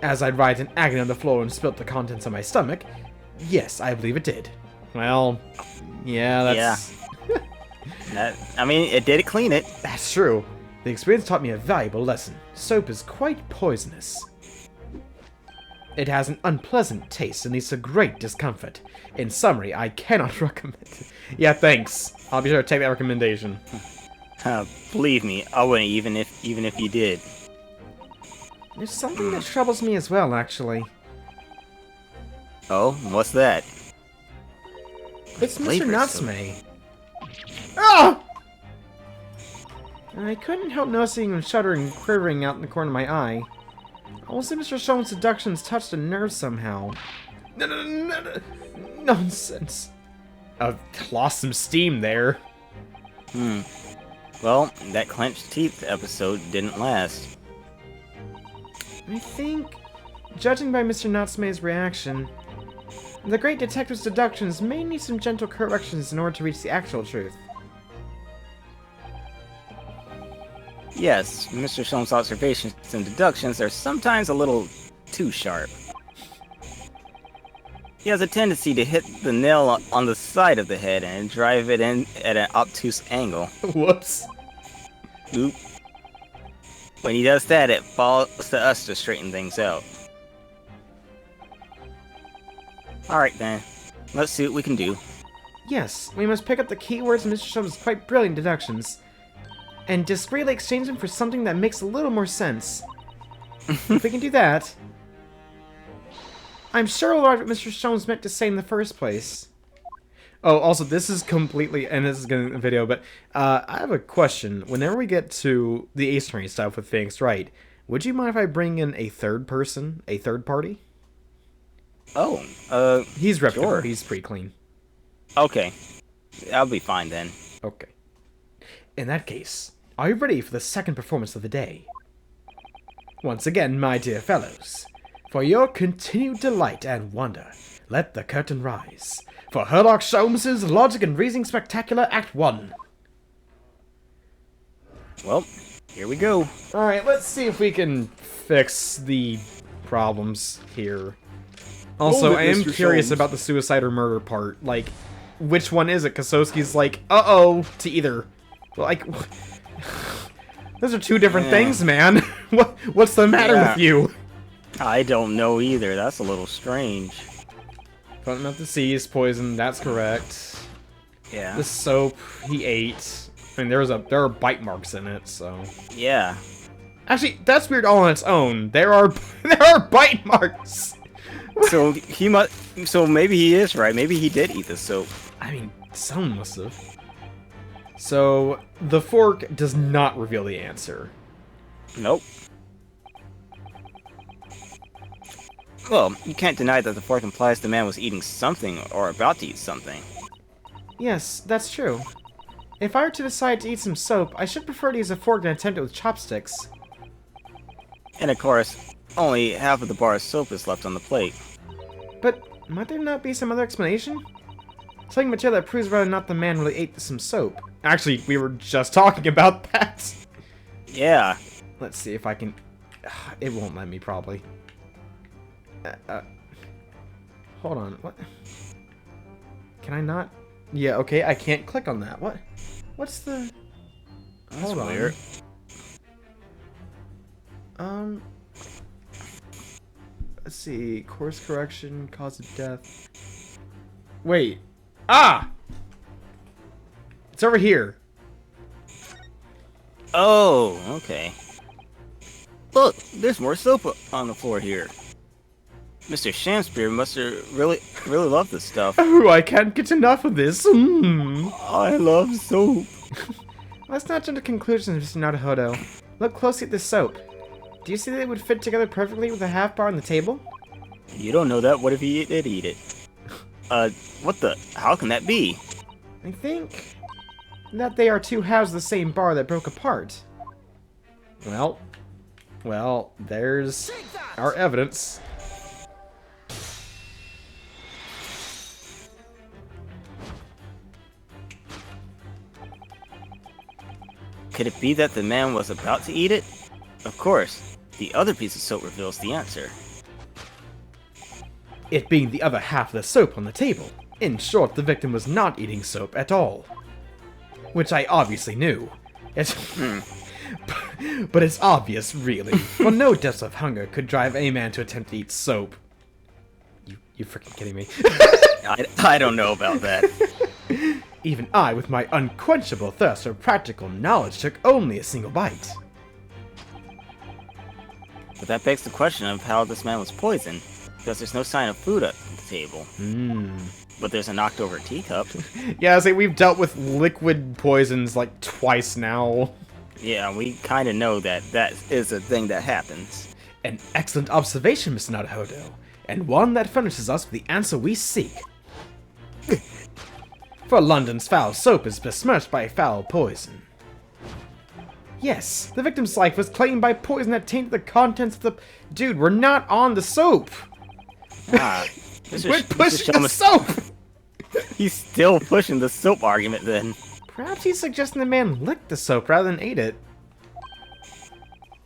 As I writhed in agony on the floor and spilt the contents of my stomach, yes, I believe it did. Well, yeah, that's... Yeah. I mean, it did clean it. That's true. The experience taught me a valuable lesson. Soap is quite poisonous. It has an unpleasant taste and leads to great discomfort. In summary, I cannot recommend it. Yeah, thanks. I'll be sure to take that recommendation. Believe me, I wouldn't even if you did. There's something that troubles me as well, actually. Oh, what's that? It's Mr. Flavor Natsume. Ah! I couldn't help noticing him shuddering and quivering out in the corner of my eye. Also, Mr. Sholmes' deductions touched a nerve somehow. Nonsense. I've lost some steam there. Well, that clenched teeth episode didn't last. I think, judging by Mr. Natsume's reaction, the great detective's deductions may need some gentle corrections in order to reach the actual truth. Yes, Mr. Sholmes' observations and deductions are sometimes a little too sharp. He has a tendency to hit the nail on the side of the head and drive it in at an obtuse angle. Whoops. Oop. When he does that, it falls to us to straighten things out. Alright then, let's see what we can do. Yes, we must pick up the keywords in Mr. Sholmes' quite brilliant deductions, and discreetly exchange them for something that makes a little more sense. If we can do that, I'm sure we'll arrive at what Mr. Sholmes meant to say in the first place. Oh, also, this is completely, and this is getting a video, but I have a question. Whenever we get to the Ace Attorney stuff with Phoenix Wright, would you mind if I bring in a third person, a third party? Oh, He's reputable. sure. He's pretty clean. Okay. I'll be fine then. Okay. In that case, are you ready for the second performance of the day? Once again, my dear fellows, for your continued delight and wonder, let the curtain rise for Sherlock Holmes' Logic and Reasoning Spectacular Act 1. Well, here we go. Alright, let's see if we can fix the problems here. Also, I am curious about the suicide or murder part. Like, which one is it? Kososki's like, uh-oh, to either. Like, those are two different things, man. What's the matter with you? I don't know either. That's a little strange. Putting out the sea is poison. That's correct. Yeah. The soap he ate. I mean, there are bite marks in it, so. Yeah. Actually, that's weird all on its own. There are bite marks. So he must. So maybe he is right. Maybe he did eat the soap. I mean, someone must have. So the fork does not reveal the answer. Nope. Well, you can't deny that the fork implies the man was eating something or about to eat something. Yes, that's true. If I were to decide to eat some soap, I should prefer to use a fork than attempt it with chopsticks. And of course, only half of the bar of soap is left on the plate. But might there not be some other explanation? Something material that proves whether or not the man really ate some soap. Actually, we were just talking about that. Yeah. Let's see if I can... It won't let me, probably. Hold on. What? Can I not? Yeah, okay, I can't click on that. What? What's the... That's weird. Let's see. Course correction, cause of death. Wait. Ah! It's over here. Oh, okay. Look, there's more soap on the floor here. Mr. Shamspeare must have really loved this stuff. Oh, I can't get enough of this. I love soap. Let's not jump to conclusions, Mr. Naruhodo. Look closely at this soap. Do you see that it would fit together perfectly with a half bar on the table? You don't know that. What if he did eat it? What the? How can that be? I think that they are two halves of the same bar that broke apart. Well, there's our evidence. Could it be that the man was about to eat it? Of course, the other piece of soap reveals the answer. It being the other half of the soap on the table. In short, the victim was not eating soap at all. Which I obviously knew. But it's obvious, really. For no depths of hunger could drive a man to attempt to eat soap. You freaking kidding me? I don't know about that. Even I, with my unquenchable thirst for practical knowledge, took only a single bite. But that begs the question of how this man was poisoned, because there's no sign of food at the table. But there's a knocked over teacup. Yeah, I say we've dealt with liquid poisons like twice now. Yeah, we kind of know that that is a thing that happens. An excellent observation, Mr. Naruhodo, and one that furnishes us with the answer we seek. For London's foul soap is besmirched by foul poison. Yes, the victim's life was claimed by poison that tainted the contents of the... Dude, we're not on the soap! We're pushing the soap! He's still pushing the soap argument then. Perhaps he's suggesting the man licked the soap rather than ate it.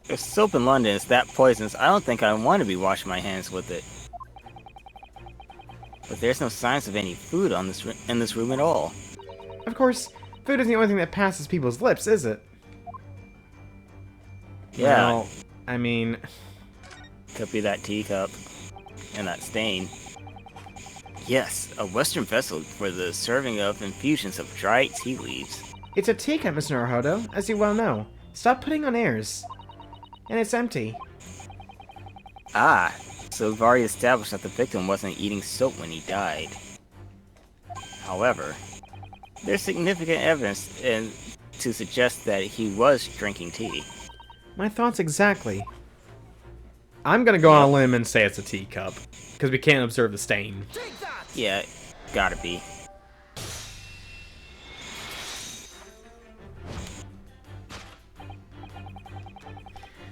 If soap in London is that poisonous, I don't think I want to be washing my hands with it. But there's no signs of any food in this room at all. Of course, food isn't the only thing that passes people's lips, is it? Yeah. Well, I mean... Could be that teacup. And that stain. Yes, a western vessel for the serving of infusions of dried tea leaves. It's a teacup, Mr. Naruhodo, as you well know. Stop putting on airs. And it's empty. Ah, so we've already established that the victim wasn't eating soap when he died. However, there's significant evidence to suggest that he was drinking tea. My thoughts exactly. I'm gonna go on a limb and say it's a teacup, because we can't observe the stain. Yeah, gotta be.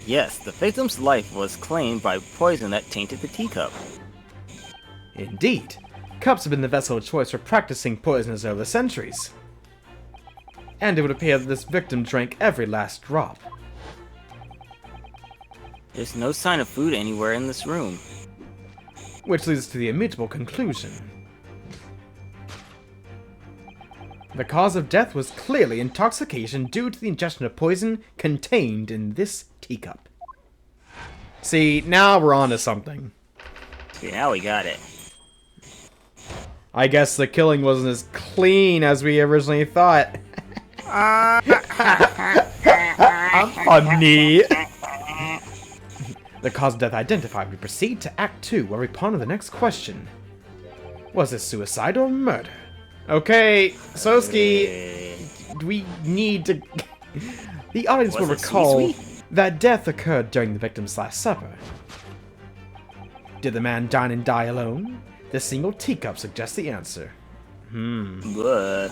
Yes, the victim's life was claimed by poison that tainted the teacup. Indeed. Cups have been the vessel of choice for practicing poisoners over the centuries. And it would appear that this victim drank every last drop. There's no sign of food anywhere in this room. Which leads to the immutable conclusion. The cause of death was clearly intoxication due to the ingestion of poison contained in this teacup. See, now we're on to something. See, now we got it. I guess the killing wasn't as clean as we originally thought. Funny. The cause of death identified, we proceed to Act 2, where we ponder the next question. Was this suicide or murder? Okay, Soski, we need to... The audience will recall that death occurred during the victim's last supper. Did the man dine and die alone? The single teacup suggests the answer. The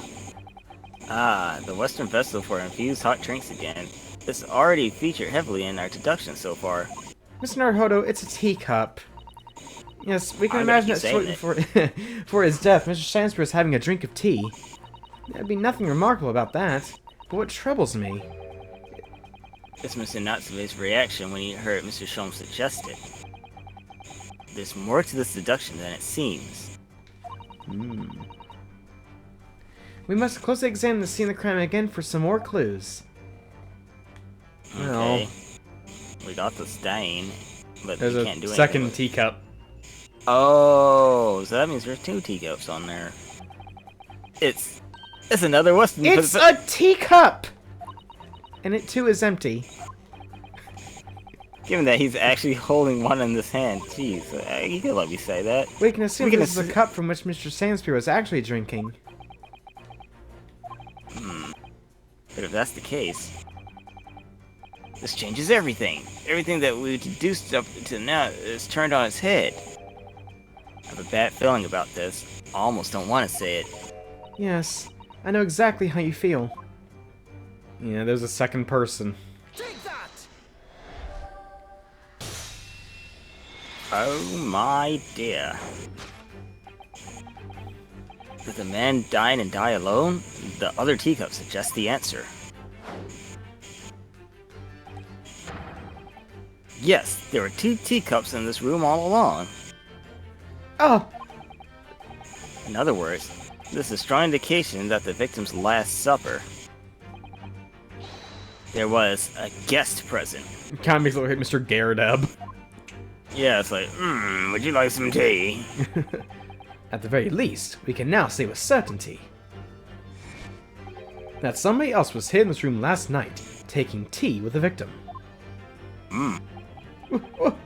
western vessel for infused hot drinks again. It's already featured heavily in our deduction so far. Mr. Naruhodo, it's a teacup. Yes, we can imagine that shortly for his death, Mr. Shamspeare was having a drink of tea. There'd be nothing remarkable about that. But what troubles me... It's Mr. Natsume's reaction when he heard Mr. Sholmes suggest it. there's more to this deduction than it seems. We must closely examine the scene of the crime again for some more clues. Okay. We got the stain, but There's we a can't do anything second with it. teacup. Oh, so that means there's 2 teacups on there. It's another Western. It's a teacup! And it too is empty. Given that he's actually holding one in his hand, jeez, you could let me say that. We can assume this is a cup from which Mr. Sansbury was actually drinking. But if that's the case, this changes everything. Everything that we deduced up to now is turned on its head. I have a bad feeling about this. I almost don't want to say it. Yes, I know exactly how you feel. Yeah, there's a second person. Take that! Oh my dear. Did the man dine and die alone? The other teacup suggests the answer. Yes, there were 2 teacups in this room all along. Oh! In other words, this is a strong indication that the victim's last supper, there was a guest present. It kind of makes it look like Mr. Garadeb. Yeah, it's like, would you like some tea? At the very least, we can now say with certainty that somebody else was here in this room last night, taking tea with the victim.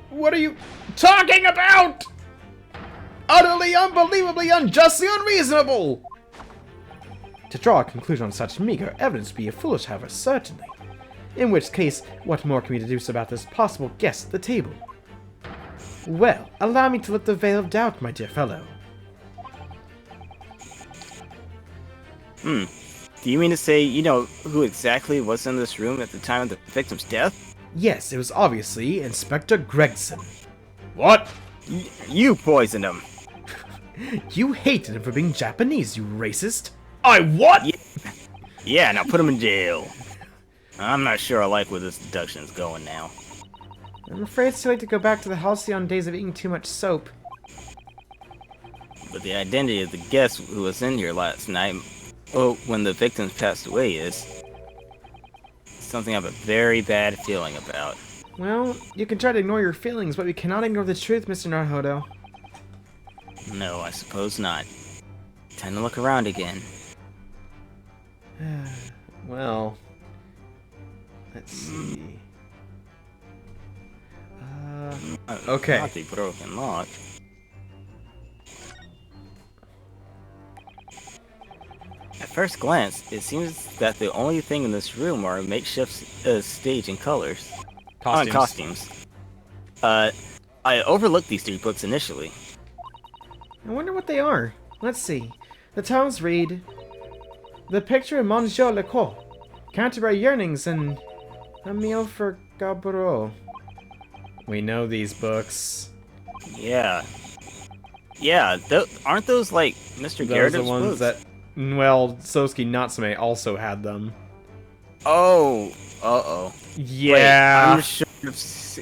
What are you talking about? Utterly, unbelievably, unjustly unreasonable! To draw a conclusion on such meager evidence would be foolish, however, certainly. In which case, what more can we deduce about this possible guest at the table? Well, allow me to lift the veil of doubt, my dear fellow. Do you mean to say you know who exactly was in this room at the time of the victim's death? Yes, it was obviously Inspector Gregson. What? You poisoned him! You hated him for being Japanese, you racist. I what? Yeah, now put him in jail. I'm not sure I like where this deduction is going now. I'm afraid it's too late to go back to the halcyon days of eating too much soap. But the identity of the guest who was in here last night, when the victims passed away, is something I have a very bad feeling about. Well, you can try to ignore your feelings, but we cannot ignore the truth, Mr. Naruhodo. No, I suppose not. Time to look around again. Well, let's see. Okay. Not the broken lock. At first glance, it seems that the only thing in this room are makeshift stage and colors. Costumes. I overlooked these 3 books initially. I wonder what they are. Let's see. The titles read The Picture of Monsieur Lecoq, Canterbury Yearnings, and A Meal for Gabro. We know these books. Yeah. Yeah, aren't those like Mr. Those are the Garrett's ones books? that, well, Sosuke Natsume also had them. Oh, uh-oh. Yeah. Wait, I'm sure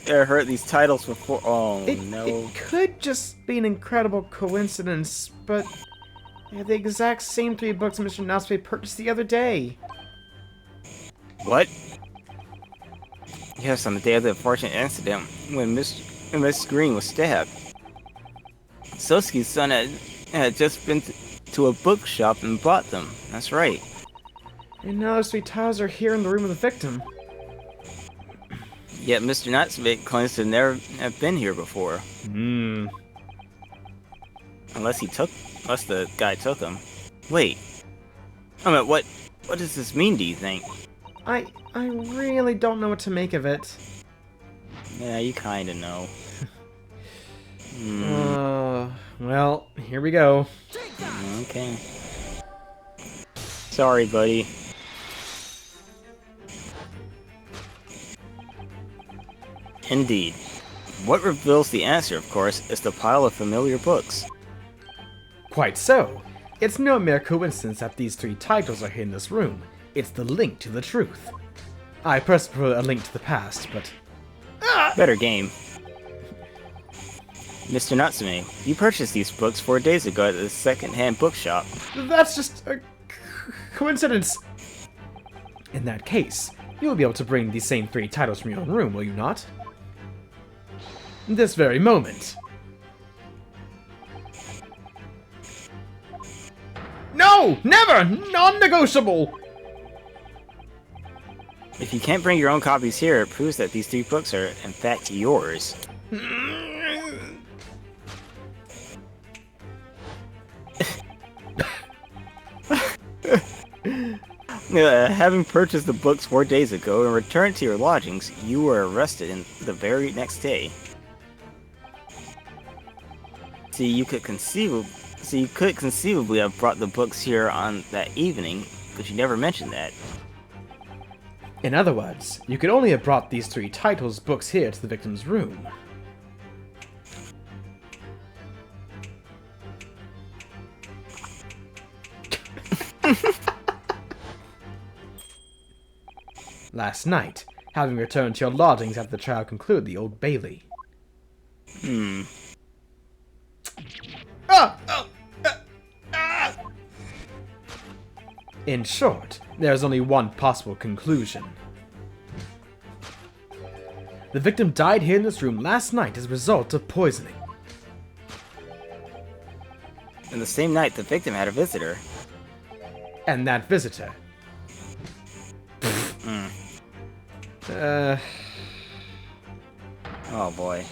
I've heard these titles before. Oh, no. It could just be an incredible coincidence, but they're the exact same 3 books Mr. Natsume purchased the other day. What? Yes, on the day of the unfortunate incident when Miss Green was stabbed. Sosuke's son had just been to a bookshop and bought them. That's right. And now those 3 titles are here in the room of the victim. Yet Mr. Natsume claims to never have been here before. Unless the guy took them. Wait. I mean, what does this mean, do you think? I really don't know what to make of it. Yeah, you kinda know. Well, here we go. Okay. Sorry, buddy. Indeed. What reveals the answer, of course, is the pile of familiar books. Quite so. It's no mere coincidence that these 3 titles are here in this room. It's the link to the truth. I personally prefer a link to the past, but... Better game. Mr. Natsume, you purchased these books 4 days ago at the second-hand bookshop. That's just a coincidence. In that case, you'll be able to bring these same 3 titles from your own room, will you not? This very moment. No! Never! Non-negotiable! If you can't bring your own copies here, it proves that these 3 books are, in fact, yours. Having purchased the books 4 days ago and returned to your lodgings, you were arrested the very next day. See, you could conceivably have brought the books here on that evening, but you never mentioned that. In other words, you could only have brought these 3 titles books here to the victim's room. Last night, having returned to your lodgings after the trial concluded the Old Bailey. In short, there is only one possible conclusion. The victim died here in this room last night as a result of poisoning. And the same night, the victim had a visitor. And that visitor... Oh boy.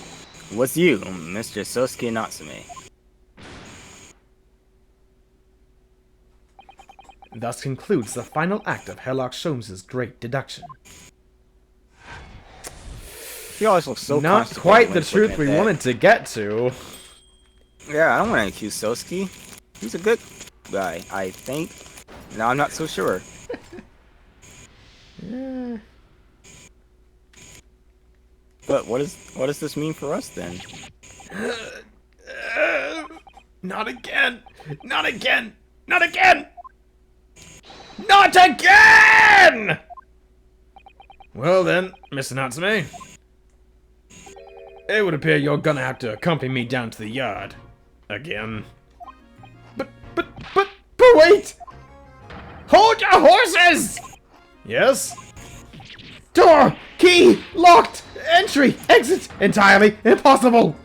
Was you, Mr. Sosuke Natsume. Thus concludes the final act of Herlock Sholmes' great deduction. He always looks so not quite the truth we wanted to get to. Yeah, I don't want to accuse Sosuke. He's a good guy, I think. No, I'm not so sure. Yeah. But what does this mean for us then? Not again! Not again! Not again! Not again! Well then, Mr. Natsume, it would appear you're gonna have to accompany me down to the yard. Again. But wait! Hold your horses! Yes? Door! Key! Locked! Entry! Exit! Entirely impossible!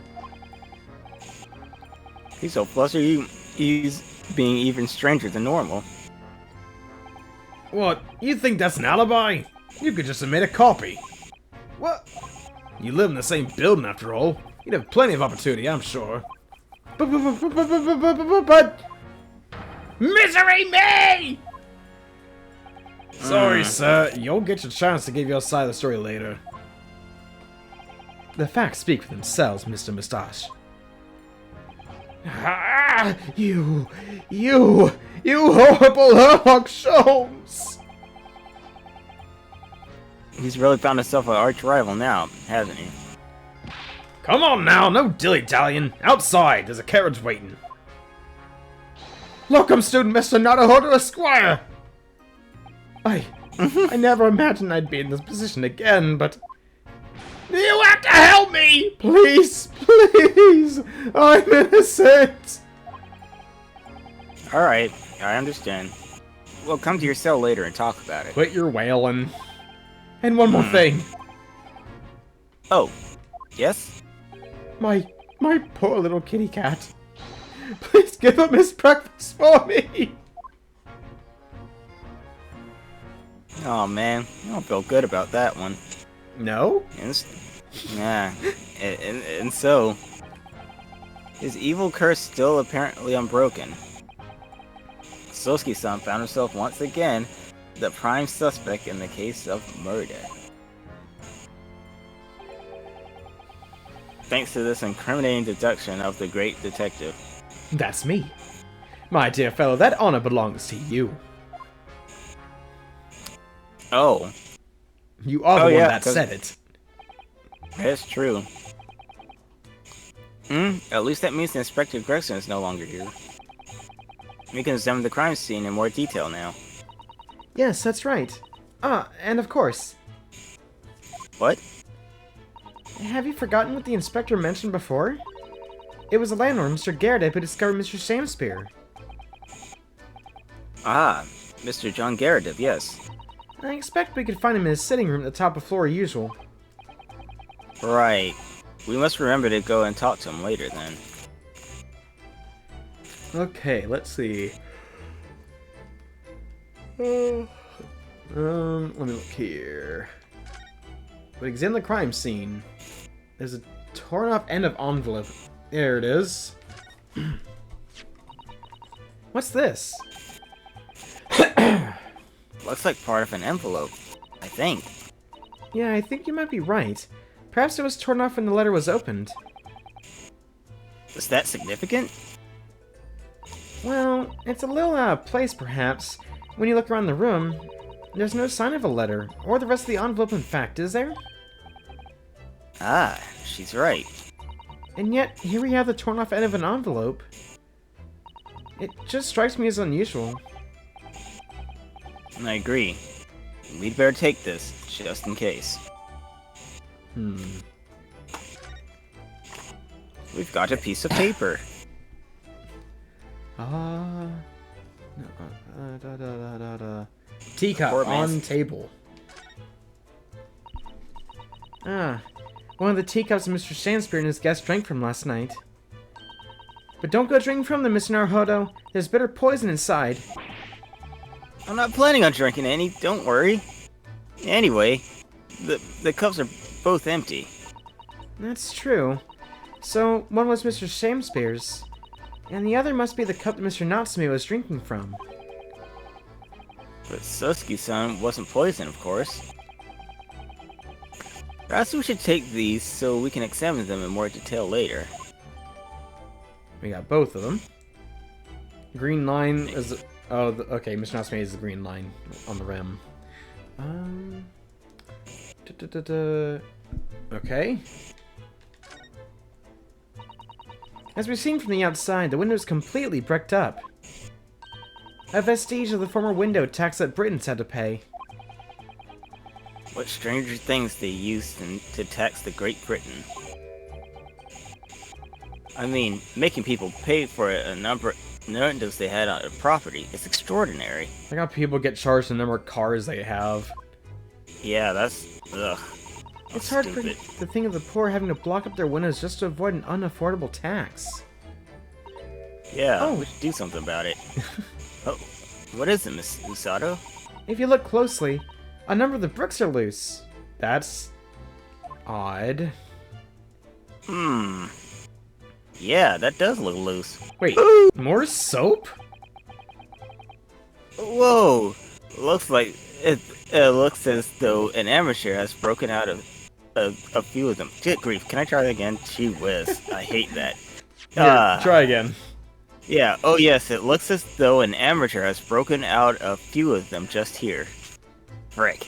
He's so flustered, he's being even stranger than normal. What? You think that's an alibi? You could just have made a copy. What? You live in the same building after all. You'd have plenty of opportunity, I'm sure. But... Misery me! Sorry, sir. You'll get your chance to give your side of the story later. The facts speak for themselves, Mr. Moustache. Ah, you horrible Herlock Sholmes! He's really found himself an arch rival now, hasn't he? Come on now, no dilly-dallying. Outside, there's a carriage waiting. Locum student Mr. Naruhodo Esquire! I never imagined I'd be in this position again, but... You have to help me! Please, please! I'm innocent! Alright, I understand. We'll come to your cell later and talk about it. Quit your wailing. And one more thing. Oh, yes? My poor little kitty cat. Please give him his breakfast for me! Oh man, I don't feel good about that one. No? And so, his evil curse still apparently unbroken. Sosuke-san found himself once again the prime suspect in the case of murder. Thanks to this incriminating deduction of the great detective. That's me. My dear fellow, that honor belongs to you. Oh. You are the one that said it. That's true. At least that means Inspector Gregson is no longer here. We can examine the crime scene in more detail now. Yes, that's right. Ah, and of course. What? Have you forgotten what the inspector mentioned before? It was the landlord, Mr. Garrett, who discovered Mr. Shamspear. Ah, Mr. John Garrett, yes. I expect we could find him in his sitting room at the top of floor usual. Right. We must remember to go and talk to him later, then. Okay, let's see. Let me look here. We examine the crime scene. There's a torn off end of envelope. There it is. What's this? Looks like part of an envelope, I think. Yeah, I think you might be right. Perhaps it was torn off when the letter was opened. Is that significant? Well, it's a little out of place, perhaps. When you look around the room, there's no sign of a letter, or the rest of the envelope, in fact, is there? Ah, she's right. And yet, here we have the torn off end of an envelope. It just strikes me as unusual. I agree. We'd better take this, just in case. We've got a piece of paper. Teacup on table. One of the teacups Mr. Shamspear and his guest drank from last night. But don't go drinking from them, Mr. Naruhodo. There's bitter poison inside. I'm not planning on drinking any, don't worry. Anyway, the cups are both empty. That's true. So, one was Mr. Shamspear's, and the other must be the cup that Mr. Natsume was drinking from. But Sosuke-san wasn't poisoned, of course. Perhaps we should take these so we can examine them in more detail later. We got both of them. Green line is... Oh, okay, Mr. Natsume is the green line on the rim. Okay. As we've seen from the outside, the window is completely bricked up. A vestige of the former window tax that Britons had to pay. What stranger things they used to tax the Great Britain. I mean, making people pay for a number of windows they had on their property is extraordinary. Like how people get charged the number of cars they have. Yeah, that's... ugh. It's hard to think of the poor having to block up their windows just to avoid an unaffordable tax. Yeah, we should do something about it. Oh, what is it, Miss Usato? If you look closely, a number of the bricks are loose. That's... odd. Yeah, that does look loose. Wait, more soap? Whoa! Looks like... It looks as though an amateur has broken out of a few of them. Good grief, can I try that again? Gee whiz, I hate that. Here, try again. Yeah, oh yes, it looks as though an amateur has broken out a few of them just here. Frick.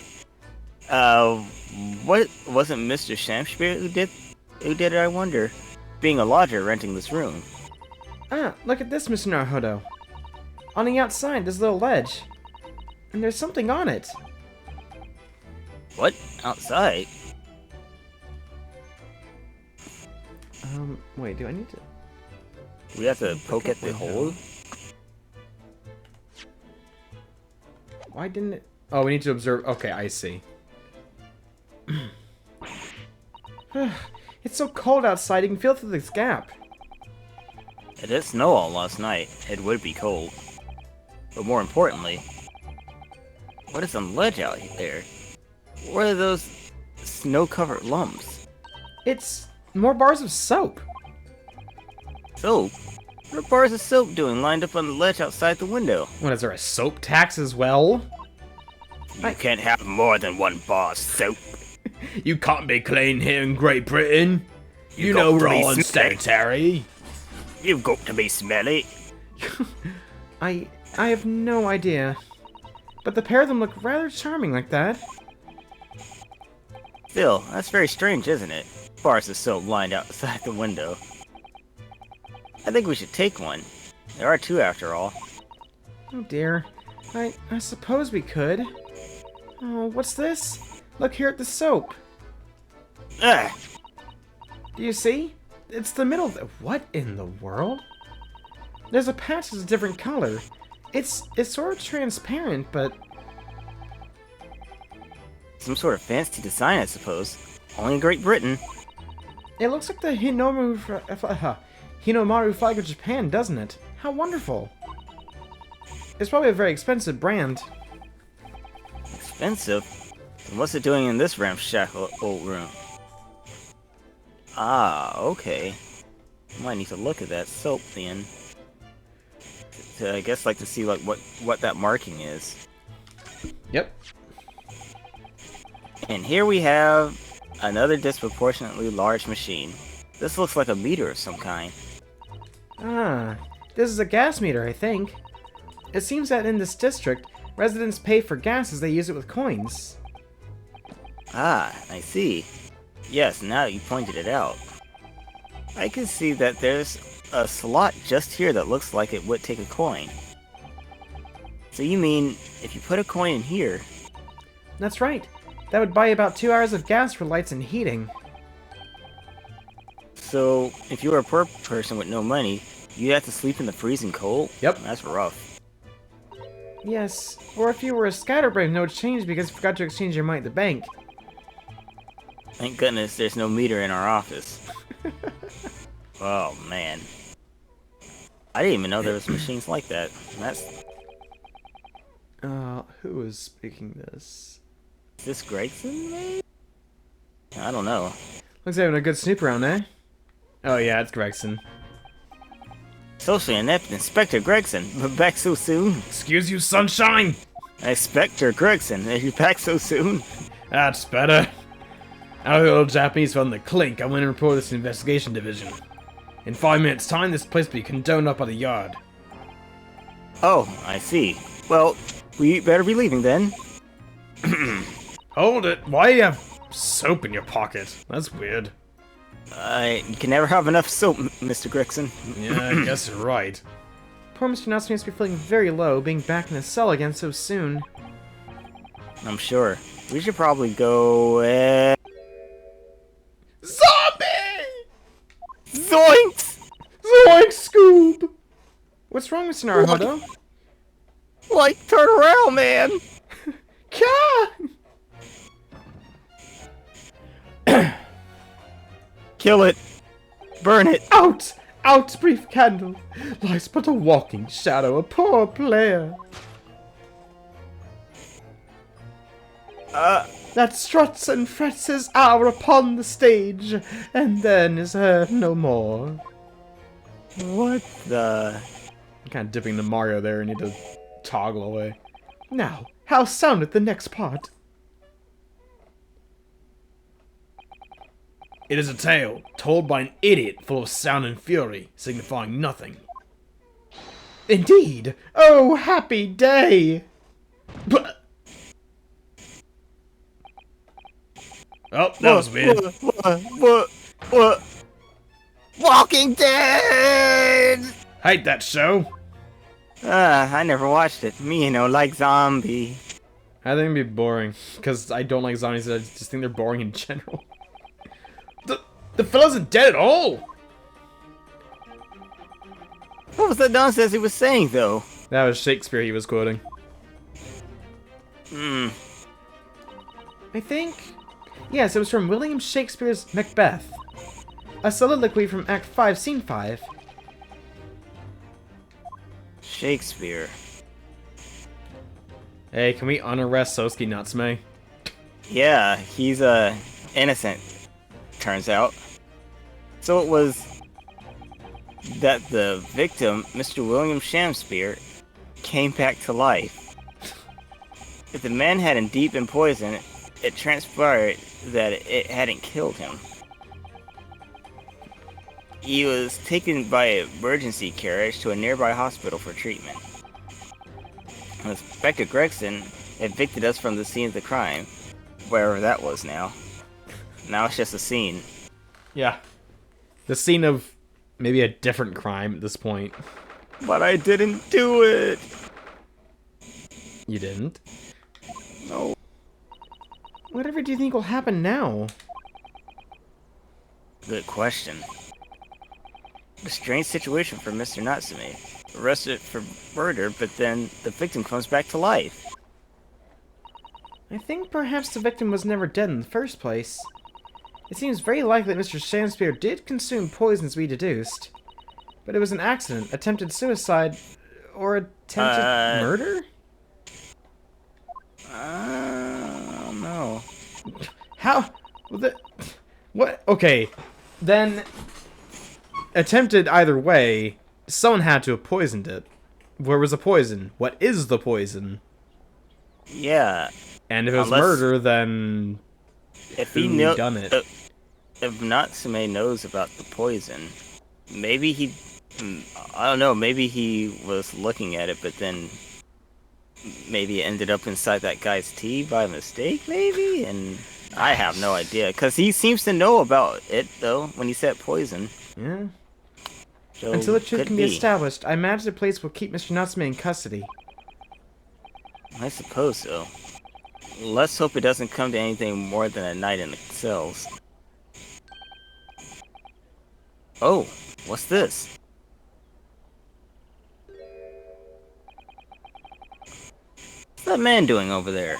What wasn't Mr. Shamspear who did it, I wonder? Being a lodger renting this room. Ah, look at this, Mr. Naruhodo. On the outside, there's a little ledge. And there's something on it. What? Outside? Wait, do I need to... We have to poke at the hole? Why didn't it... Oh, we need to observe... Okay, I see. It's so cold outside, you can feel through this gap. It did snow all last night. It would be cold. But more importantly, what is on the ledge out there? What are those snow-covered lumps? It's more bars of soap. Soap? What are bars of soap doing lined up on the ledge outside the window? What, is there a soap tax as well? You can't have more than one bar of soap. You can't be clean here in Great Britain. You know we're all unsanitary. You've got to be smelly. I have no idea. But the pair of them look rather charming like that. Still, that's very strange, isn't it? Bars of soap lined outside the window. I think we should take one. There are two after all. Oh dear. I suppose we could. Oh, what's this? Look here at the soap. Ah! Do you see? it's the middle. What in the world? There's a patch that's a different color. It's sort of transparent, but... Some sort of fancy design, I suppose. Only in Great Britain. It looks like the Hinomaru flag of Japan, doesn't it? How wonderful. It's probably a very expensive brand. Expensive? And what's it doing in this ramshackle old room? Ah, okay. Might need to look at that soap then. I guess like to see like what that marking is. Yep. And here we have another disproportionately large machine. This looks like a meter of some kind. Ah, this is a gas meter, I think. It seems that in this district, residents pay for gas as they use it with coins. Ah, I see. Yes, now that you pointed it out. I can see that there's a slot just here that looks like it would take a coin. So you mean, if you put a coin in here... That's right. That would buy about 2 hours of gas for lights and heating. So, if you were a poor person with no money, you'd have to sleep in the freezing cold? Yep. That's rough. Yes, or if you were a scatterbrain, no change because you forgot to exchange your money at the bank. Thank goodness there's no meter in our office. Oh, man. I didn't even know there was machines like that. That's... who is speaking this? Is this Gregson, maybe? I don't know. Looks like having a good snoop around, eh? Oh yeah, it's Gregson. Socially inept Inspector Gregson, but back so soon? Excuse you, sunshine! Inspector Gregson, are you back so soon? That's better. Out of the old Japanese from the clink, I went and reported this investigation division. In 5 minutes' time, this place will be condoned up by the yard. Oh, I see. Well, we better be leaving then. Hold it, why do you have soap in your pocket? That's weird. You can never have enough soap, Mr. Gregson. Yeah, I guess you're right. Poor Mr. Natsume must be feeling very low, being back in his cell again so soon. I'm sure. We should probably go, Zombie! Zoinks! Zoinks, Scoob! What's wrong, Mr. Naruhodo? Like, turn around, man! Kill it! Burn it! Out! Out, brief candle! Lies but a walking shadow, a poor player. That struts and frets his hour upon the stage, and then is heard no more. What the... I'm kind of dipping the Mario there, and need to toggle away. Now, how soundeth the next part? It is a tale told by an idiot full of sound and fury, signifying nothing. Indeed! Oh, happy day! But... Oh, that was weird. What? Walking Dead! Hate that show. I never watched it. Me, like zombie. I think it'd be boring, because I don't like zombies, I just think they're boring in general. The fella isn't dead at all! What was that nonsense he was saying, though? That was Shakespeare he was quoting. I think... Yes, it was from William Shakespeare's Macbeth. A soliloquy from Act 5, Scene 5. Shakespeare. Hey, can we unarrest Sosuke Natsume? Yeah, he's, innocent, turns out. So it was that the victim, Mr. William Shakespeare, came back to life. If the man hadn't deep in poison, it transpired that it hadn't killed him. He was taken by emergency carriage to a nearby hospital for treatment. Inspector Gregson evicted us from the scene of the crime, wherever that was now. Now it's just a scene. Yeah. The scene of maybe a different crime at this point. But I didn't do it! You didn't? No. Whatever do you think will happen now? Good question. A strange situation for Mr. Natsume. Arrested for murder, but then the victim comes back to life. I think perhaps the victim was never dead in the first place. It seems very likely that Mr. Shamspeare did consume poisons we deduced. But it was an accident, attempted suicide, or attempted murder? I don't know. How? What? Okay, then attempted either way, someone had to have poisoned it. Where was the poison? What is the poison? Yeah. And if it was murder, then if who done it? If Natsume knows about the poison, maybe he... I don't know, maybe he was looking at it, but then maybe it ended up inside that guy's tea by mistake, maybe? And I have no idea, because he seems to know about it, though, when he said poison. Yeah. So, until the truth can be established, I imagine the police will keep Mr. Natsume in custody. I suppose so. Let's hope it doesn't come to anything more than a night in the cells. Oh, what's this? What's that man doing over there?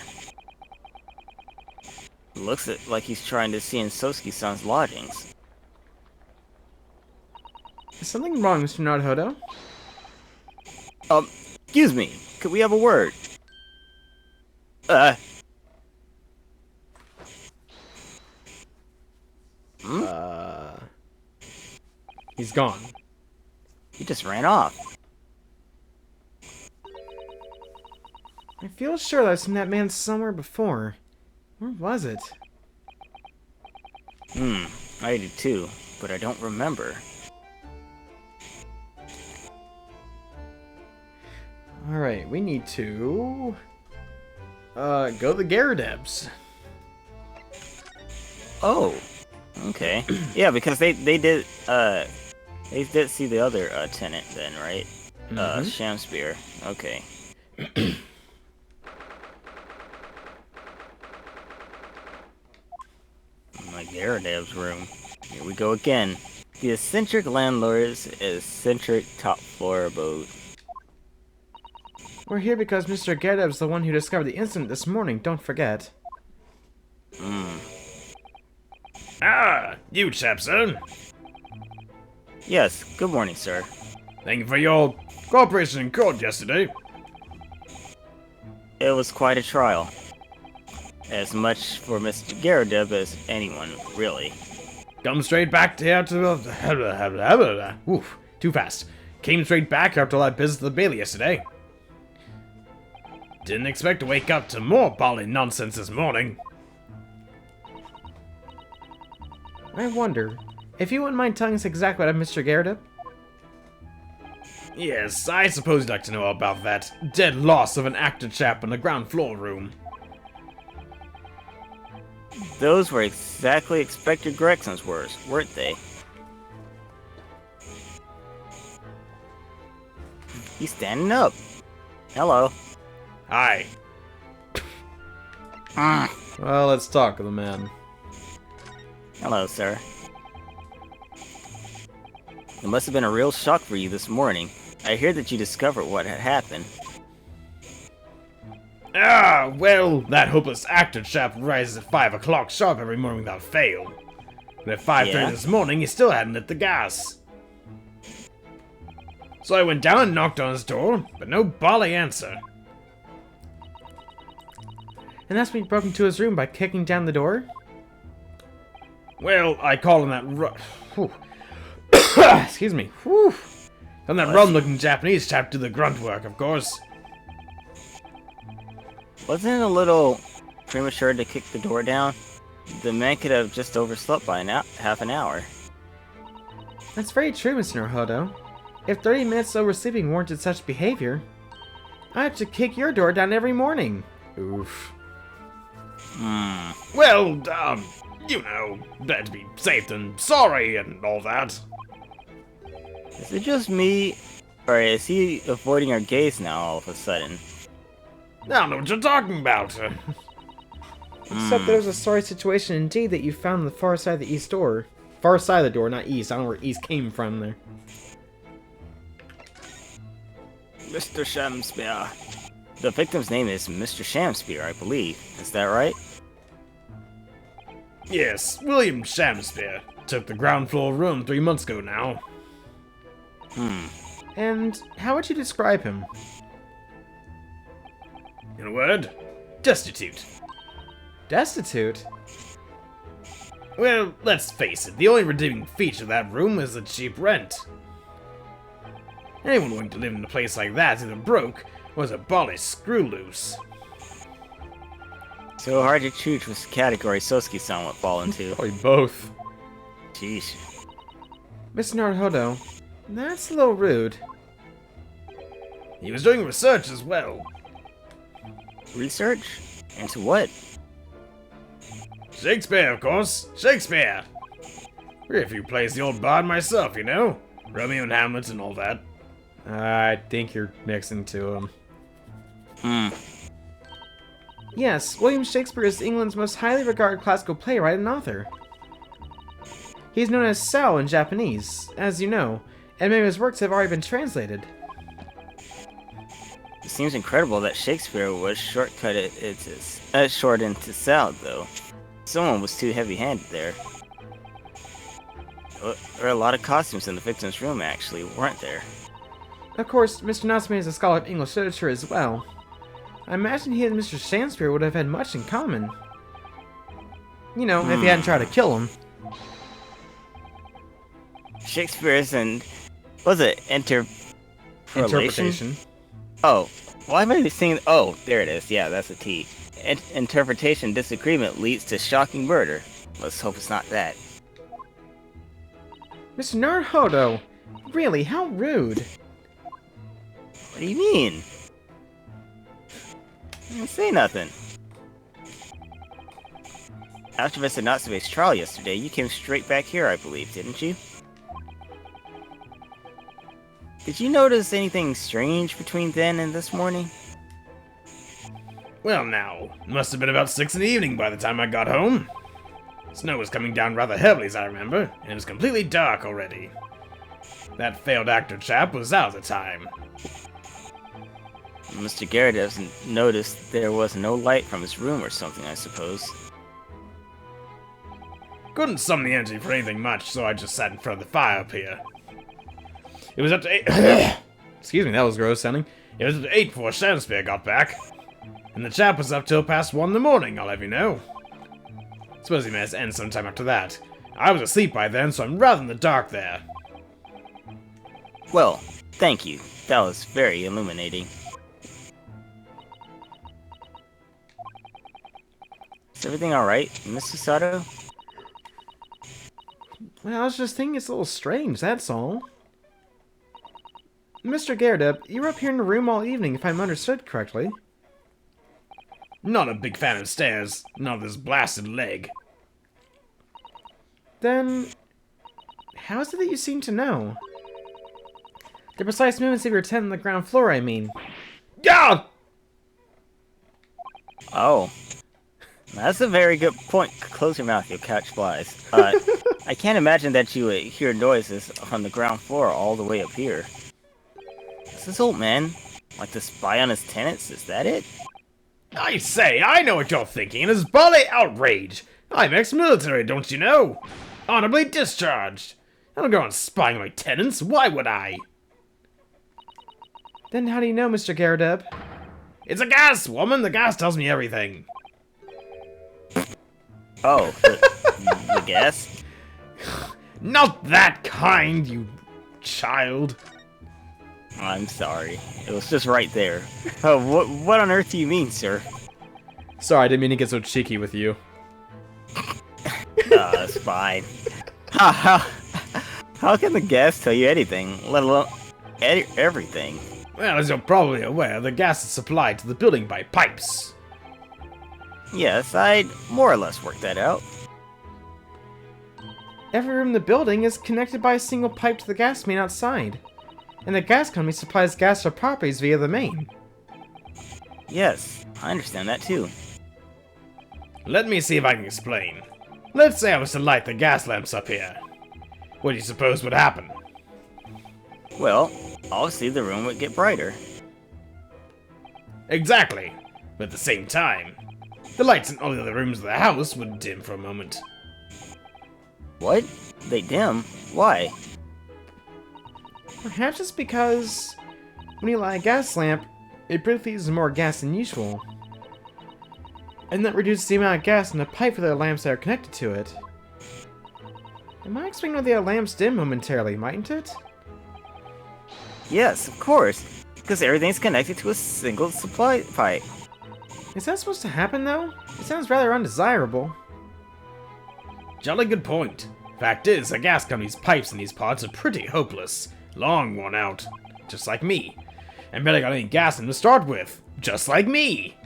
Looks like he's trying to see in Sosuke-san's lodgings. Is something wrong, Mr. Naruhodo? Excuse me. Could we have a word? He's gone. He just ran off. I feel sure that I've seen that man somewhere before. Where was it? I did too, but I don't remember. Alright, we need to... go to the Gyarados. Oh, okay. Yeah, because they did see the other tenant then, right? Shamspeare. Okay. My Gyarados room. Here we go again. The eccentric landlord's eccentric top floor abode. We're here because Mr. Gyarados is the one who discovered the incident this morning, don't forget. Ah, you chaps, sir. Yes, good morning, sir. Thank you for your cooperation in court yesterday. It was quite a trial. As much for Mr. Gyarados as anyone, really. Come straight back here to... Oof, too fast. Came straight back after all that business at the Bailey yesterday. Didn't expect to wake up to more Bali nonsense this morning. I wonder, if you wouldn't mind telling us exactly what happened, Mr. Gyarados? Yes, I suppose you'd like to know about that dead loss of an actor chap in the ground floor room. Those were exactly expected Gregson's words, weren't they? He's standing up. Hello. Hi. Well, let's talk to the man. Hello, sir. It must have been a real shock for you this morning. I hear that you discovered what had happened. Ah, well, that hopeless actor chap rises at 5 o'clock sharp every morning without fail. But at 5:30 this morning, he still hadn't lit the gas. So I went down and knocked on his door, but no Bali answer. And that's when you broke into his room by kicking down the door? Well, I called him Excuse me. Whew. And that rum-looking Japanese chap do the grunt work, of course. Wasn't it a little premature to kick the door down? The man could have just overslept by half an hour. That's very true, Mr. Naruhodo. If 30 minutes oversleeping warranted such behavior, I have to kick your door down every morning. Oof. Well, you know, better to be safe than sorry and all that. Is it just me, or is he avoiding our gaze now all of a sudden? I don't know what you're talking about. Except there was a sorry situation indeed that you found on the far side of the east door. far side of the door, not east. I don't know where east came from there. Mr. Shamspeare. The victim's name is Mr. Shamspeare, I believe. Is that right? Yes, William Shamspeare. Took the ground floor room 3 months ago now. And how would you describe him? In a word, destitute. Destitute? Well, let's face it, the only redeeming feature of that room is the cheap rent. Anyone willing to live in a place like that is either broke or is a bally screw loose. So hard to choose which category Sosuke-san would fall into. Probably both. Jeez. Mr. Naruhodo, that's a little rude. He was doing research as well. Research? Into what? Shakespeare, of course. Shakespeare! If you plays the old bard myself, you know? Romeo and Hamlet and all that. I think you're mixing two of them. Yes, William Shakespeare is England's most highly regarded classical playwright and author. He's known as Sao in Japanese, as you know, and many of his works have already been translated. It seems incredible that Shakespeare was short into Sao, though. Someone was too heavy-handed there. There were a lot of costumes in the victim's room, actually, weren't there? Of course, Mr. Natsume is a scholar of English literature as well. I imagine he and Mr. Shakespeare would have had much in common. You know, if he hadn't tried to kill him. Shakespeare's and... was it interpretation? Oh, why am I saying... Oh, there it is. Yeah, that's a T. Interpretation disagreement leads to shocking murder. Let's hope it's not that. Mr. Naruhodo! Really, how rude. What do you mean? I didn't say nothing. After Mr. Natsume's trial yesterday, you came straight back here, I believe, didn't you? Did you notice anything strange between then and this morning? Well now, it must have been about 6 in the evening by the time I got home. Snow was coming down rather heavily as I remember, and it was completely dark already. That failed actor chap was out at the time. Mr. Garrett doesn't notice there was no light from his room or something, I suppose. Couldn't summon the energy for anything much, so I just sat in front of the fire up here. It was up to 8... Excuse me, that was gross sounding. It was up to 8 before Shakespeare got back. And the chap was up till past 1 in the morning, I'll have you know. Suppose he must end sometime after that. I was asleep by then, so I'm rather in the dark there. Well, thank you. That was very illuminating. Is everything alright, Mr. Sato? Well, I was just thinking it's a little strange, that's all. Mr. Garrett, you were up here in the room all evening, if I'm understood correctly. Not a big fan of stairs, not this blasted leg. Then, how is it that you seem to know? The precise movements of your tent on the ground floor, I mean. Yeah! Oh. That's a very good point. Close your mouth, you'll catch flies. I can't imagine that you would hear noises on the ground floor all the way up here. Is this old man like to spy on his tenants? Is that it? I say, I know what you're thinking. It's bally outrage. I'm ex-military, don't you know? Honorably discharged. I don't go on spying on my tenants. Why would I? Then how do you know, Mr. Garrett? It's a gas, woman. The gas tells me everything. Oh, the gas? Not that kind, you child. I'm sorry. It was just right there. Oh, what on earth do you mean, sir? Sorry, I didn't mean to get so cheeky with you. It's fine. How can the gas tell you anything, let alone everything? Well, as you're probably aware, the gas is supplied to the building by pipes. Yes, I'd more or less worked that out. Every room in the building is connected by a single pipe to the gas main outside. And the gas company supplies gas to properties via the main. Yes, I understand that too. Let me see if I can explain. Let's say I was to light the gas lamps up here. What do you suppose would happen? Well, obviously the room would get brighter. Exactly. But at the same time, the lights in all the other rooms of the house would dim for a moment. What? They dim? Why? Perhaps it's because when you light a gas lamp, it briefly uses more gas than usual. And that reduces the amount of gas in the pipe for the lamps that are connected to it. It might explain why the lamps dim momentarily, mightn't it? Yes, of course. Because everything's connected to a single supply pipe. Is that supposed to happen, though? It sounds rather undesirable. Jolly good point. Fact is, the gas company's pipes in these parts are pretty hopeless. Long worn out. Just like me. And barely got any gas in them to start with. Just like me!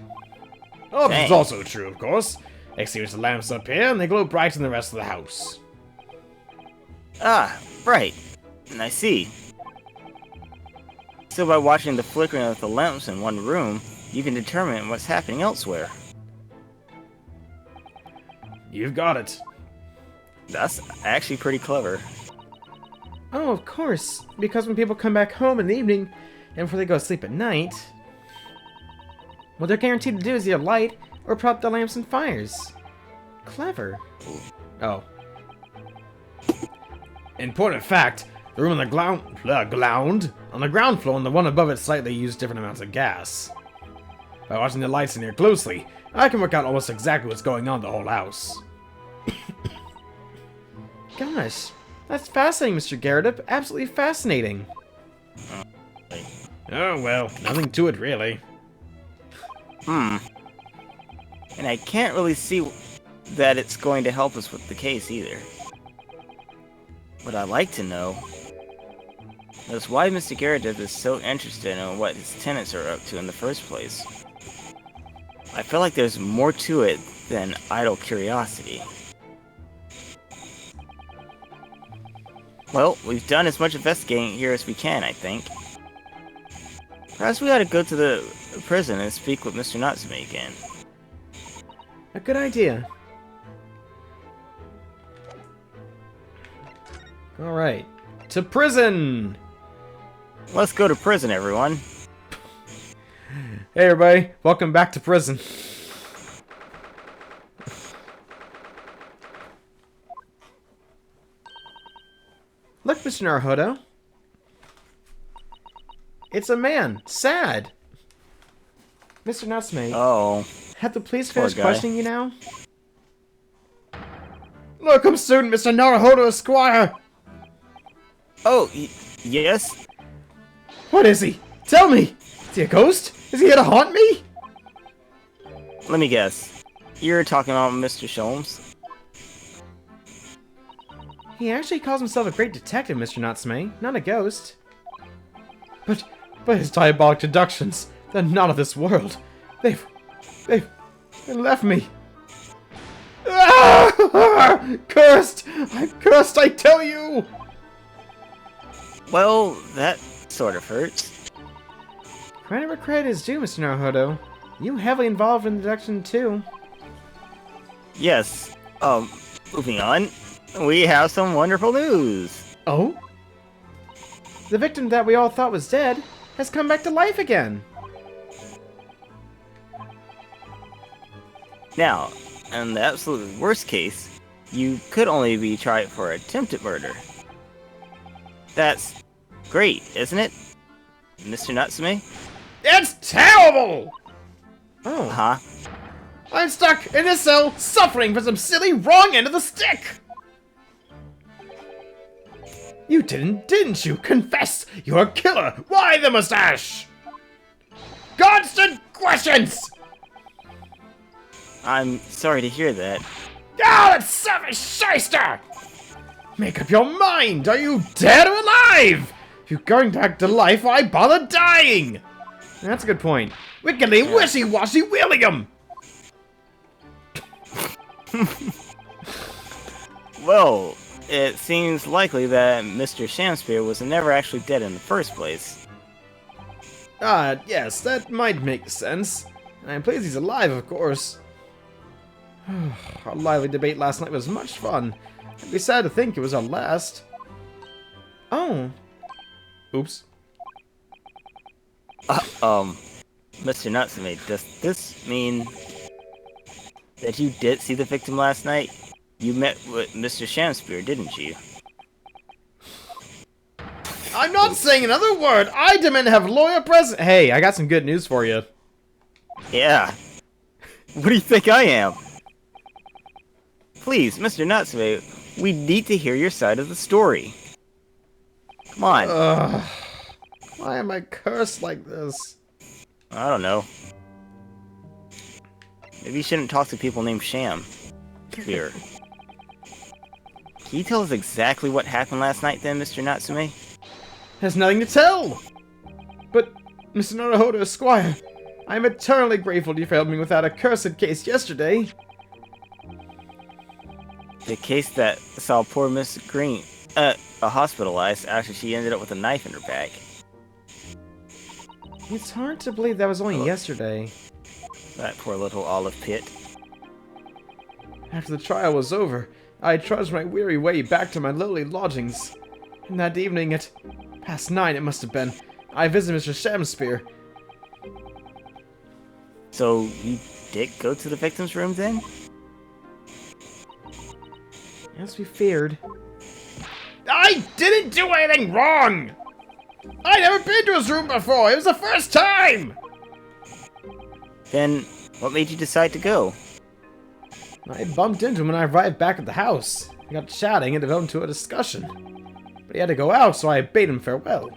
Oh, this is also true, of course. Extinguish the lamps up here, and they glow bright in the rest of the house. Ah, right. I see. So by watching the flickering of the lamps in one room, you can determine what's happening elsewhere. You've got it. That's actually pretty clever. Oh, of course. Because when people come back home in the evening, and before they go to sleep at night, what they're guaranteed to do is either light or put out the lamps and fires. Clever. Oh. Important fact, the room on the ground floor and the one above it slightly use different amounts of gas. By watching the lights in here closely, I can work out almost exactly what's going on in the whole house. Gosh, that's fascinating, Mr. Gyarados. Absolutely fascinating. Oh well, nothing to it really. And I can't really see that it's going to help us with the case either. What I'd like to know is why Mr. Gyarados is so interested in what his tenants are up to in the first place. I feel like there's more to it than idle curiosity. Well, we've done as much investigating here as we can, I think. Perhaps we ought to go to the prison and speak with Mr. Natsume again. A good idea. Alright, to prison! Let's go to prison, everyone. Hey everybody, welcome back to prison. Look, Mr. Naruhodo. It's a man. Sad. Mr. Natsume, Oh. have the police Poor finished guy. questioning you now? Look, I'm student Mr. Naruhodo Esquire! Oh, yes? What is he? Tell me! Is he a ghost? Is he here to haunt me? Let me guess. You're talking about Mr. Sholmes? He actually calls himself a great detective, Mr. Natsume, not a ghost. But his diabolic deductions, they're not of this world. They left me. Ah! Cursed! I'm cursed, I tell you! Well, that sort of hurts. Credit where credit is due, Mr. Naruhodo. You heavily involved in the deduction, too. Yes. Moving on. We have some wonderful news. Oh? The victim that we all thought was dead has come back to life again. Now, in the absolute worst case, you could only be tried for attempted murder. That's great, isn't it, Mr. Natsume? It's terrible! Oh. Huh? I'm stuck in a cell, suffering for some silly wrong end of the stick! You didn't you? Confess! You're a killer! Why the mustache? Constant questions! I'm sorry to hear that. Ah, that savage shyster! Make up your mind! Are you dead or alive? If you're going back to life, why bother dying? That's a good point. Wickedly wishy-washy William! Well, it seems likely that Mr. Shamspear was never actually dead in the first place. Yes, that might make sense. I'm pleased he's alive, of course. Our lively debate last night was much fun. It'd be sad to think it was our last. Oh. Oops. Mr. Natsume, does this mean that you did see the victim last night? You met with Mr. Shamspear, didn't you? I'm not saying another word! I demand to have lawyer present! Hey, I got some good news for you. Yeah. What do you think I am? Please, Mr. Natsume, we need to hear your side of the story. Come on. Why am I cursed like this? I don't know. Maybe you shouldn't talk to people named Sham. Here. Can you tell us exactly what happened last night then, Mr. Natsume? There's nothing to tell! But, Mr. Naruhodo Esquire, I am eternally grateful you failed me with that accursed case yesterday. The case that saw poor Miss Green, hospitalized after she ended up with a knife in her back. It's hard to believe that was only yesterday. That poor little olive pit. After the trial was over, I trudged my weary way back to my lowly lodgings. And that evening at past 9 it must have been, I visited Mr. Shamspear. So, you did go to the victim's room then? As we feared. I didn't do anything wrong! I'd never been to his room before! It was the first time! Then, what made you decide to go? I bumped into him when I arrived back at the house. We got chatting and developed into a discussion. But he had to go out, so I bade him farewell.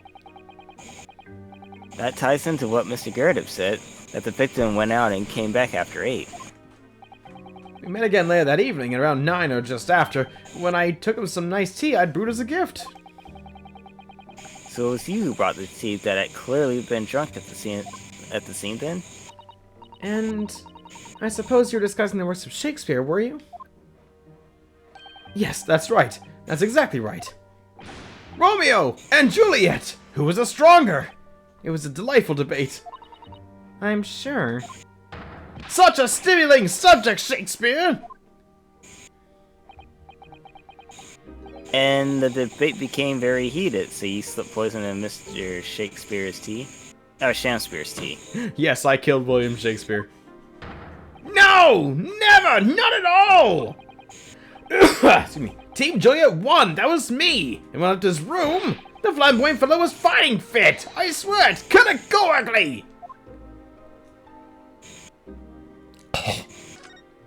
That ties into what Mr. Gerardip said, that the victim went out and came back after 8. We met again later that evening, at around 9 or just after, when I took him some nice tea I'd brewed as a gift. So it was you who brought the tea that had clearly been drunk at the scene then? And I suppose you were discussing the works of Shakespeare, were you? Yes, that's right. That's exactly right. Romeo and Juliet! Who was the stronger? It was a delightful debate. I'm sure. Such a stimulating subject, Shakespeare! And the debate became very heated, so you slipped poison in Mr. Shakespeare's tea? Shamspeare's tea. Yes, I killed William Shakespeare. No! Never! Not at all! Excuse me. Team Juliet won! That was me! And when I left his room, the flamboyant fellow was fighting fit! I swear, it's categorically!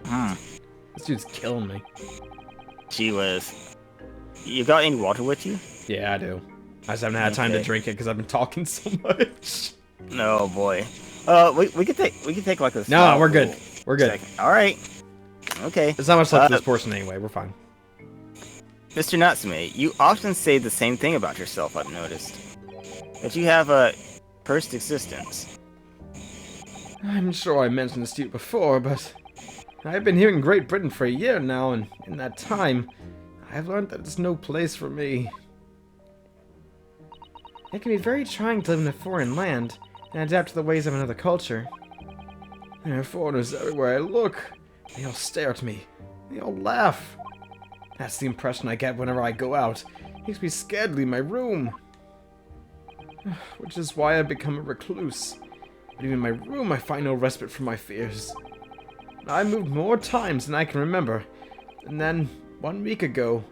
This dude's killing me. Gee whiz. You got any water with you? Yeah, I do. I just haven't had time to drink it because I've been talking so much. No, boy. We could take like a No, we're good. We're good. All right. Okay. There's not much left of this portion anyway. We're fine. Mr. Natsume, you often say the same thing about yourself, I've noticed. That you have a cursed existence. I'm sure I mentioned this to you before, but I've been here in Great Britain for a year now, and in that time, I've learned that it's no place for me. It can be very trying to live in a foreign land and adapt to the ways of another culture. There are foreigners everywhere I look. They all stare at me. They all laugh. That's the impression I get whenever I go out. It makes me scared to leave my room. Which is why I've become a recluse. But even in my room, I find no respite from my fears. I moved more times than I can remember. And then, 1 week ago,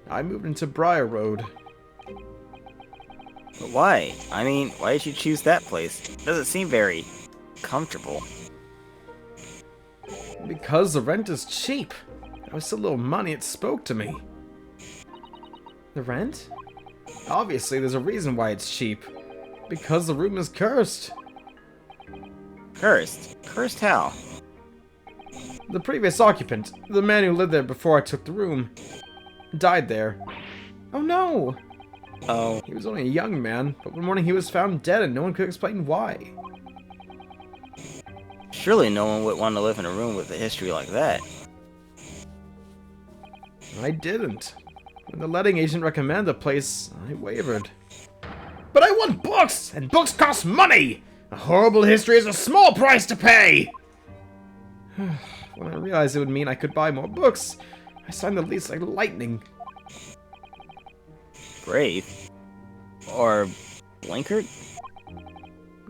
I moved into Briar Road. But why? I mean, why did you choose that place? It doesn't seem very comfortable. Because the rent is cheap. There was so little money, it spoke to me. The rent? Obviously, there's a reason why it's cheap. Because the room is cursed. Cursed? Cursed how? The previous occupant, the man who lived there before I took the room, died there. Oh no! Oh. He was only a young man, but one morning he was found dead and no one could explain why. Surely no one would want to live in a room with a history like that. I didn't. When the letting agent recommended the place, I wavered. But I want books! And books cost money! A horrible history is a small price to pay! When I realized it would mean I could buy more books, I signed the lease like lightning. Brave. Or blinkered?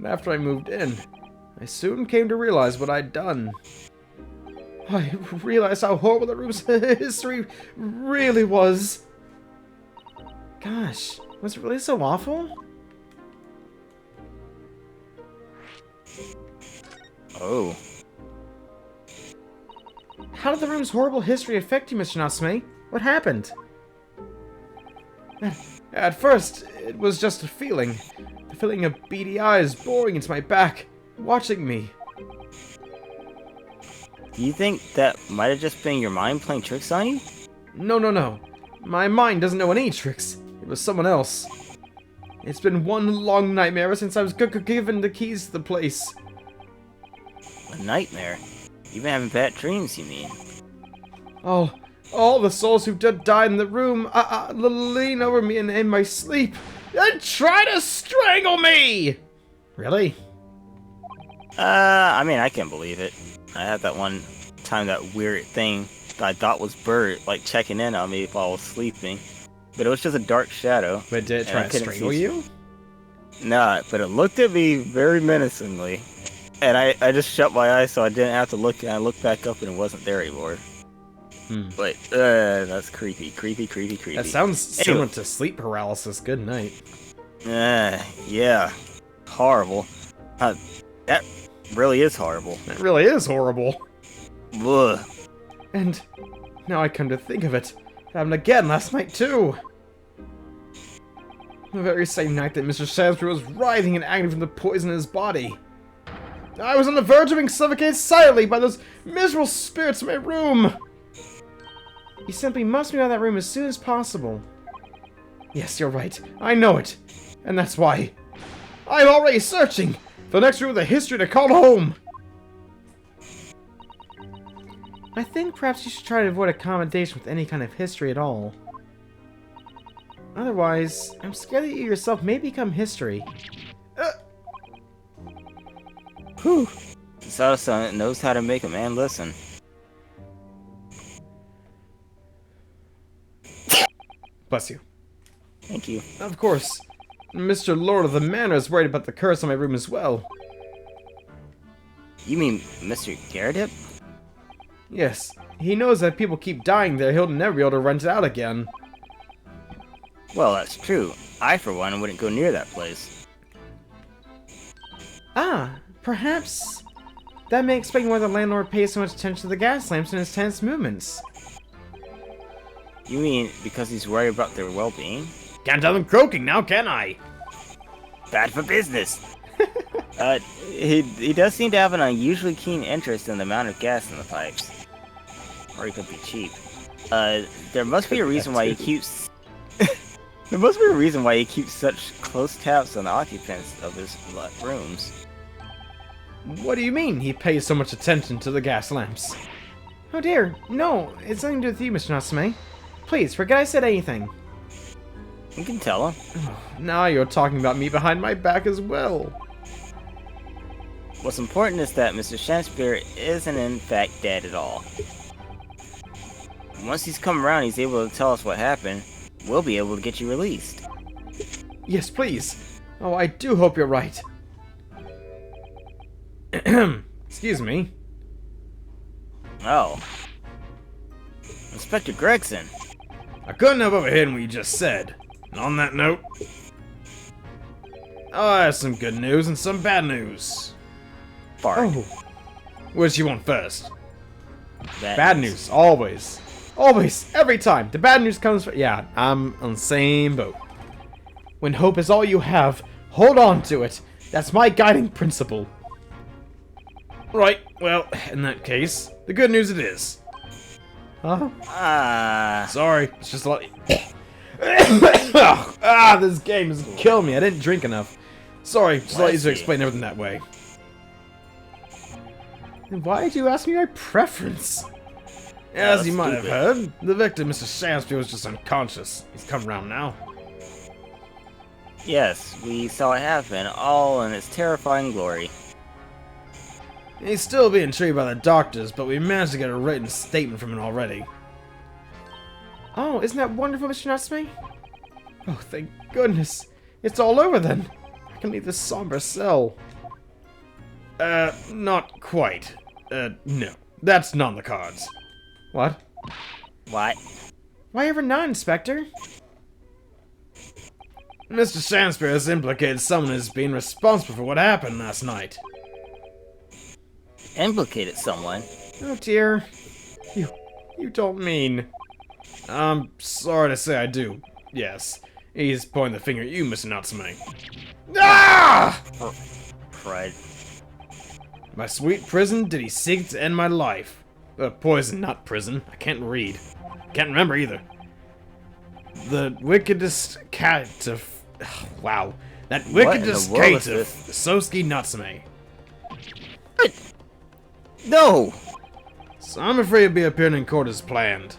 After I moved in, I soon came to realize what I'd done. I realized how horrible the room's history really was. Gosh, was it really so awful? Oh. How did the room's horrible history affect you, Mr. Natsume? What happened? At first, it was just a feeling. The feeling of beady eyes boring into my back, watching me. Do you think that might have just been your mind playing tricks on you? No. My mind doesn't know any tricks. It was someone else. It's been one long nightmare ever since I was given the keys to the place. A nightmare? You've been having bad dreams, you mean? All the souls who died in the room lean over me in my sleep and try to strangle me! Really? I mean, I can't believe it. I had that one time, that weird thing that I thought was Bird, like, checking in on me while I was sleeping. But it was just a dark shadow. But did it try to strangle you? Nah, but it looked at me very menacingly. And I just shut my eyes so I didn't have to look, and I looked back up and it wasn't there anymore. But, that's creepy. Creepy. That sounds similar to sleep paralysis. Good night. Yeah. Horrible. That really is horrible. That really is horrible. Ugh. And now I come to think of it, it happened again last night too. The very same night that Mr. Shansbury was writhing in agony from the poison in his body. I was on the verge of being suffocated silently by those miserable spirits in my room. You simply must be out of that room as soon as possible. Yes, you're right. I know it. And that's why I'm already searching for the next room with a history to call home. I think perhaps you should try to avoid accommodation with any kind of history at all. Otherwise, I'm scared that you yourself may become history. Whew. Sada-san knows how to make a man listen. Bless you. Thank you. Of course. Mr. Lord of the Manor is worried about the curse on my room as well. You mean Mr. Garrett? Yes. He knows that if people keep dying there, he'll never be able to rent it out again. Well, that's true. I, for one, wouldn't go near that place. Ah, perhaps that may explain why the landlord pays so much attention to the gas lamps and his tenant's movements. You mean because he's worried about their well-being? Can't tell them croaking now, can I? Bad for business. He does seem to have an unusually keen interest in the amount of gas in the pipes. Or he could be cheap. There must be a reason why he keeps... There must be a reason why he keeps such close tabs on the occupants of his rooms. What do you mean he pays so much attention to the gas lamps? Oh dear, no, it's nothing to do with you, Mr. Natsume. Please, forget I said anything. You can tell him. Now you're talking about me behind my back as well. What's important is that Mr. Shanspeare isn't in fact dead at all. Once he's come around, he's able to tell us what happened. We'll be able to get you released. Yes, please. Oh, I do hope you're right. Excuse me. Oh. Inspector Gregson. I couldn't have overheard what you just said. And on that note, I have some good news and some bad news. Bart. Oh, Which you want first? bad news, always. Always, every time. The bad news comes first. Yeah, I'm on the same boat. When hope is all you have, hold on to it. That's my guiding principle. Right, well, in that case, the good news it is. Huh? Sorry, it's just a lot... This game is killing me. I didn't drink enough. Sorry, just a lot easier to explain everything that way. Why did you ask me my preference? As you might have heard, the victim, Mr. Shansfield, was just unconscious. He's come around now. Yes, we saw it happen, all in its terrifying glory. He's still being treated by the doctors, but we managed to get a written statement from him already. Oh, isn't that wonderful, Mr. Natsume? Oh, thank goodness. It's all over then. I can leave this somber cell. Not quite. No. That's not on the cards. What? What? Why ever not, Inspector? Mr. Shakespeare has implicated someone as being responsible for what happened last night. Implicated someone? Oh dear. You don't mean... I'm sorry to say I do. Yes. He's pointing the finger at you, Mr. Natsume. Ah! Crud. My sweet prison, did he seek to end my life? Poison, not prison. I can't read. Can't remember either. The wickedest cat of... Wow. That wickedest cat of Sosuke Natsume. What? No! So I'm afraid he'll be appearing in court as planned.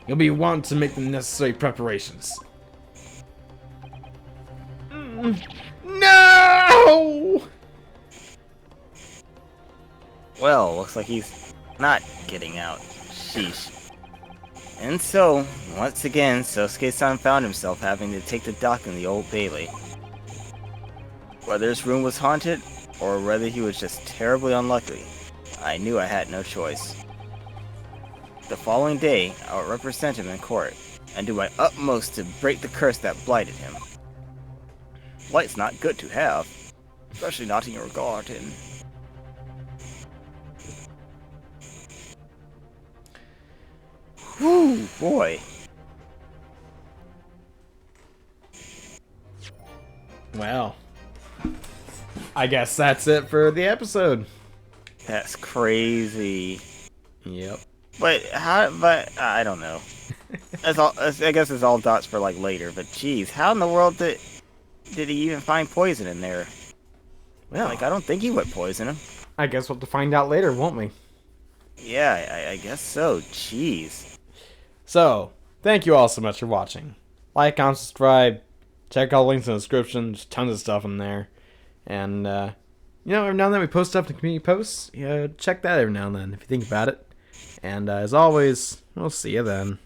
You'll be wanting to make the necessary preparations. No! Well, looks like he's not getting out. Sheesh. And so, once again, Sosuke-san found himself having to take the dock in the Old Bailey. Whether his room was haunted, or whether he was just terribly unlucky, I knew I had no choice. The following day, I would represent him in court, and do my utmost to break the curse that blighted him. Blight's not good to have, especially not in your garden. Whew, boy. Well, I guess that's it for the episode. That's crazy. Yep. But I don't know. I guess it's all dots for like later. But geez, how in the world did he even find poison in there? Well, Like, I don't think he would poison him. I guess we'll have to find out later, won't we? Yeah, I guess so. Jeez. So, thank you all so much for watching. Like, comment, subscribe, check all the links in the description. There's tons of stuff in there. And, you know, every now and then we post stuff in community posts. Check that every now and then if you think about it. And as always, we'll see you then.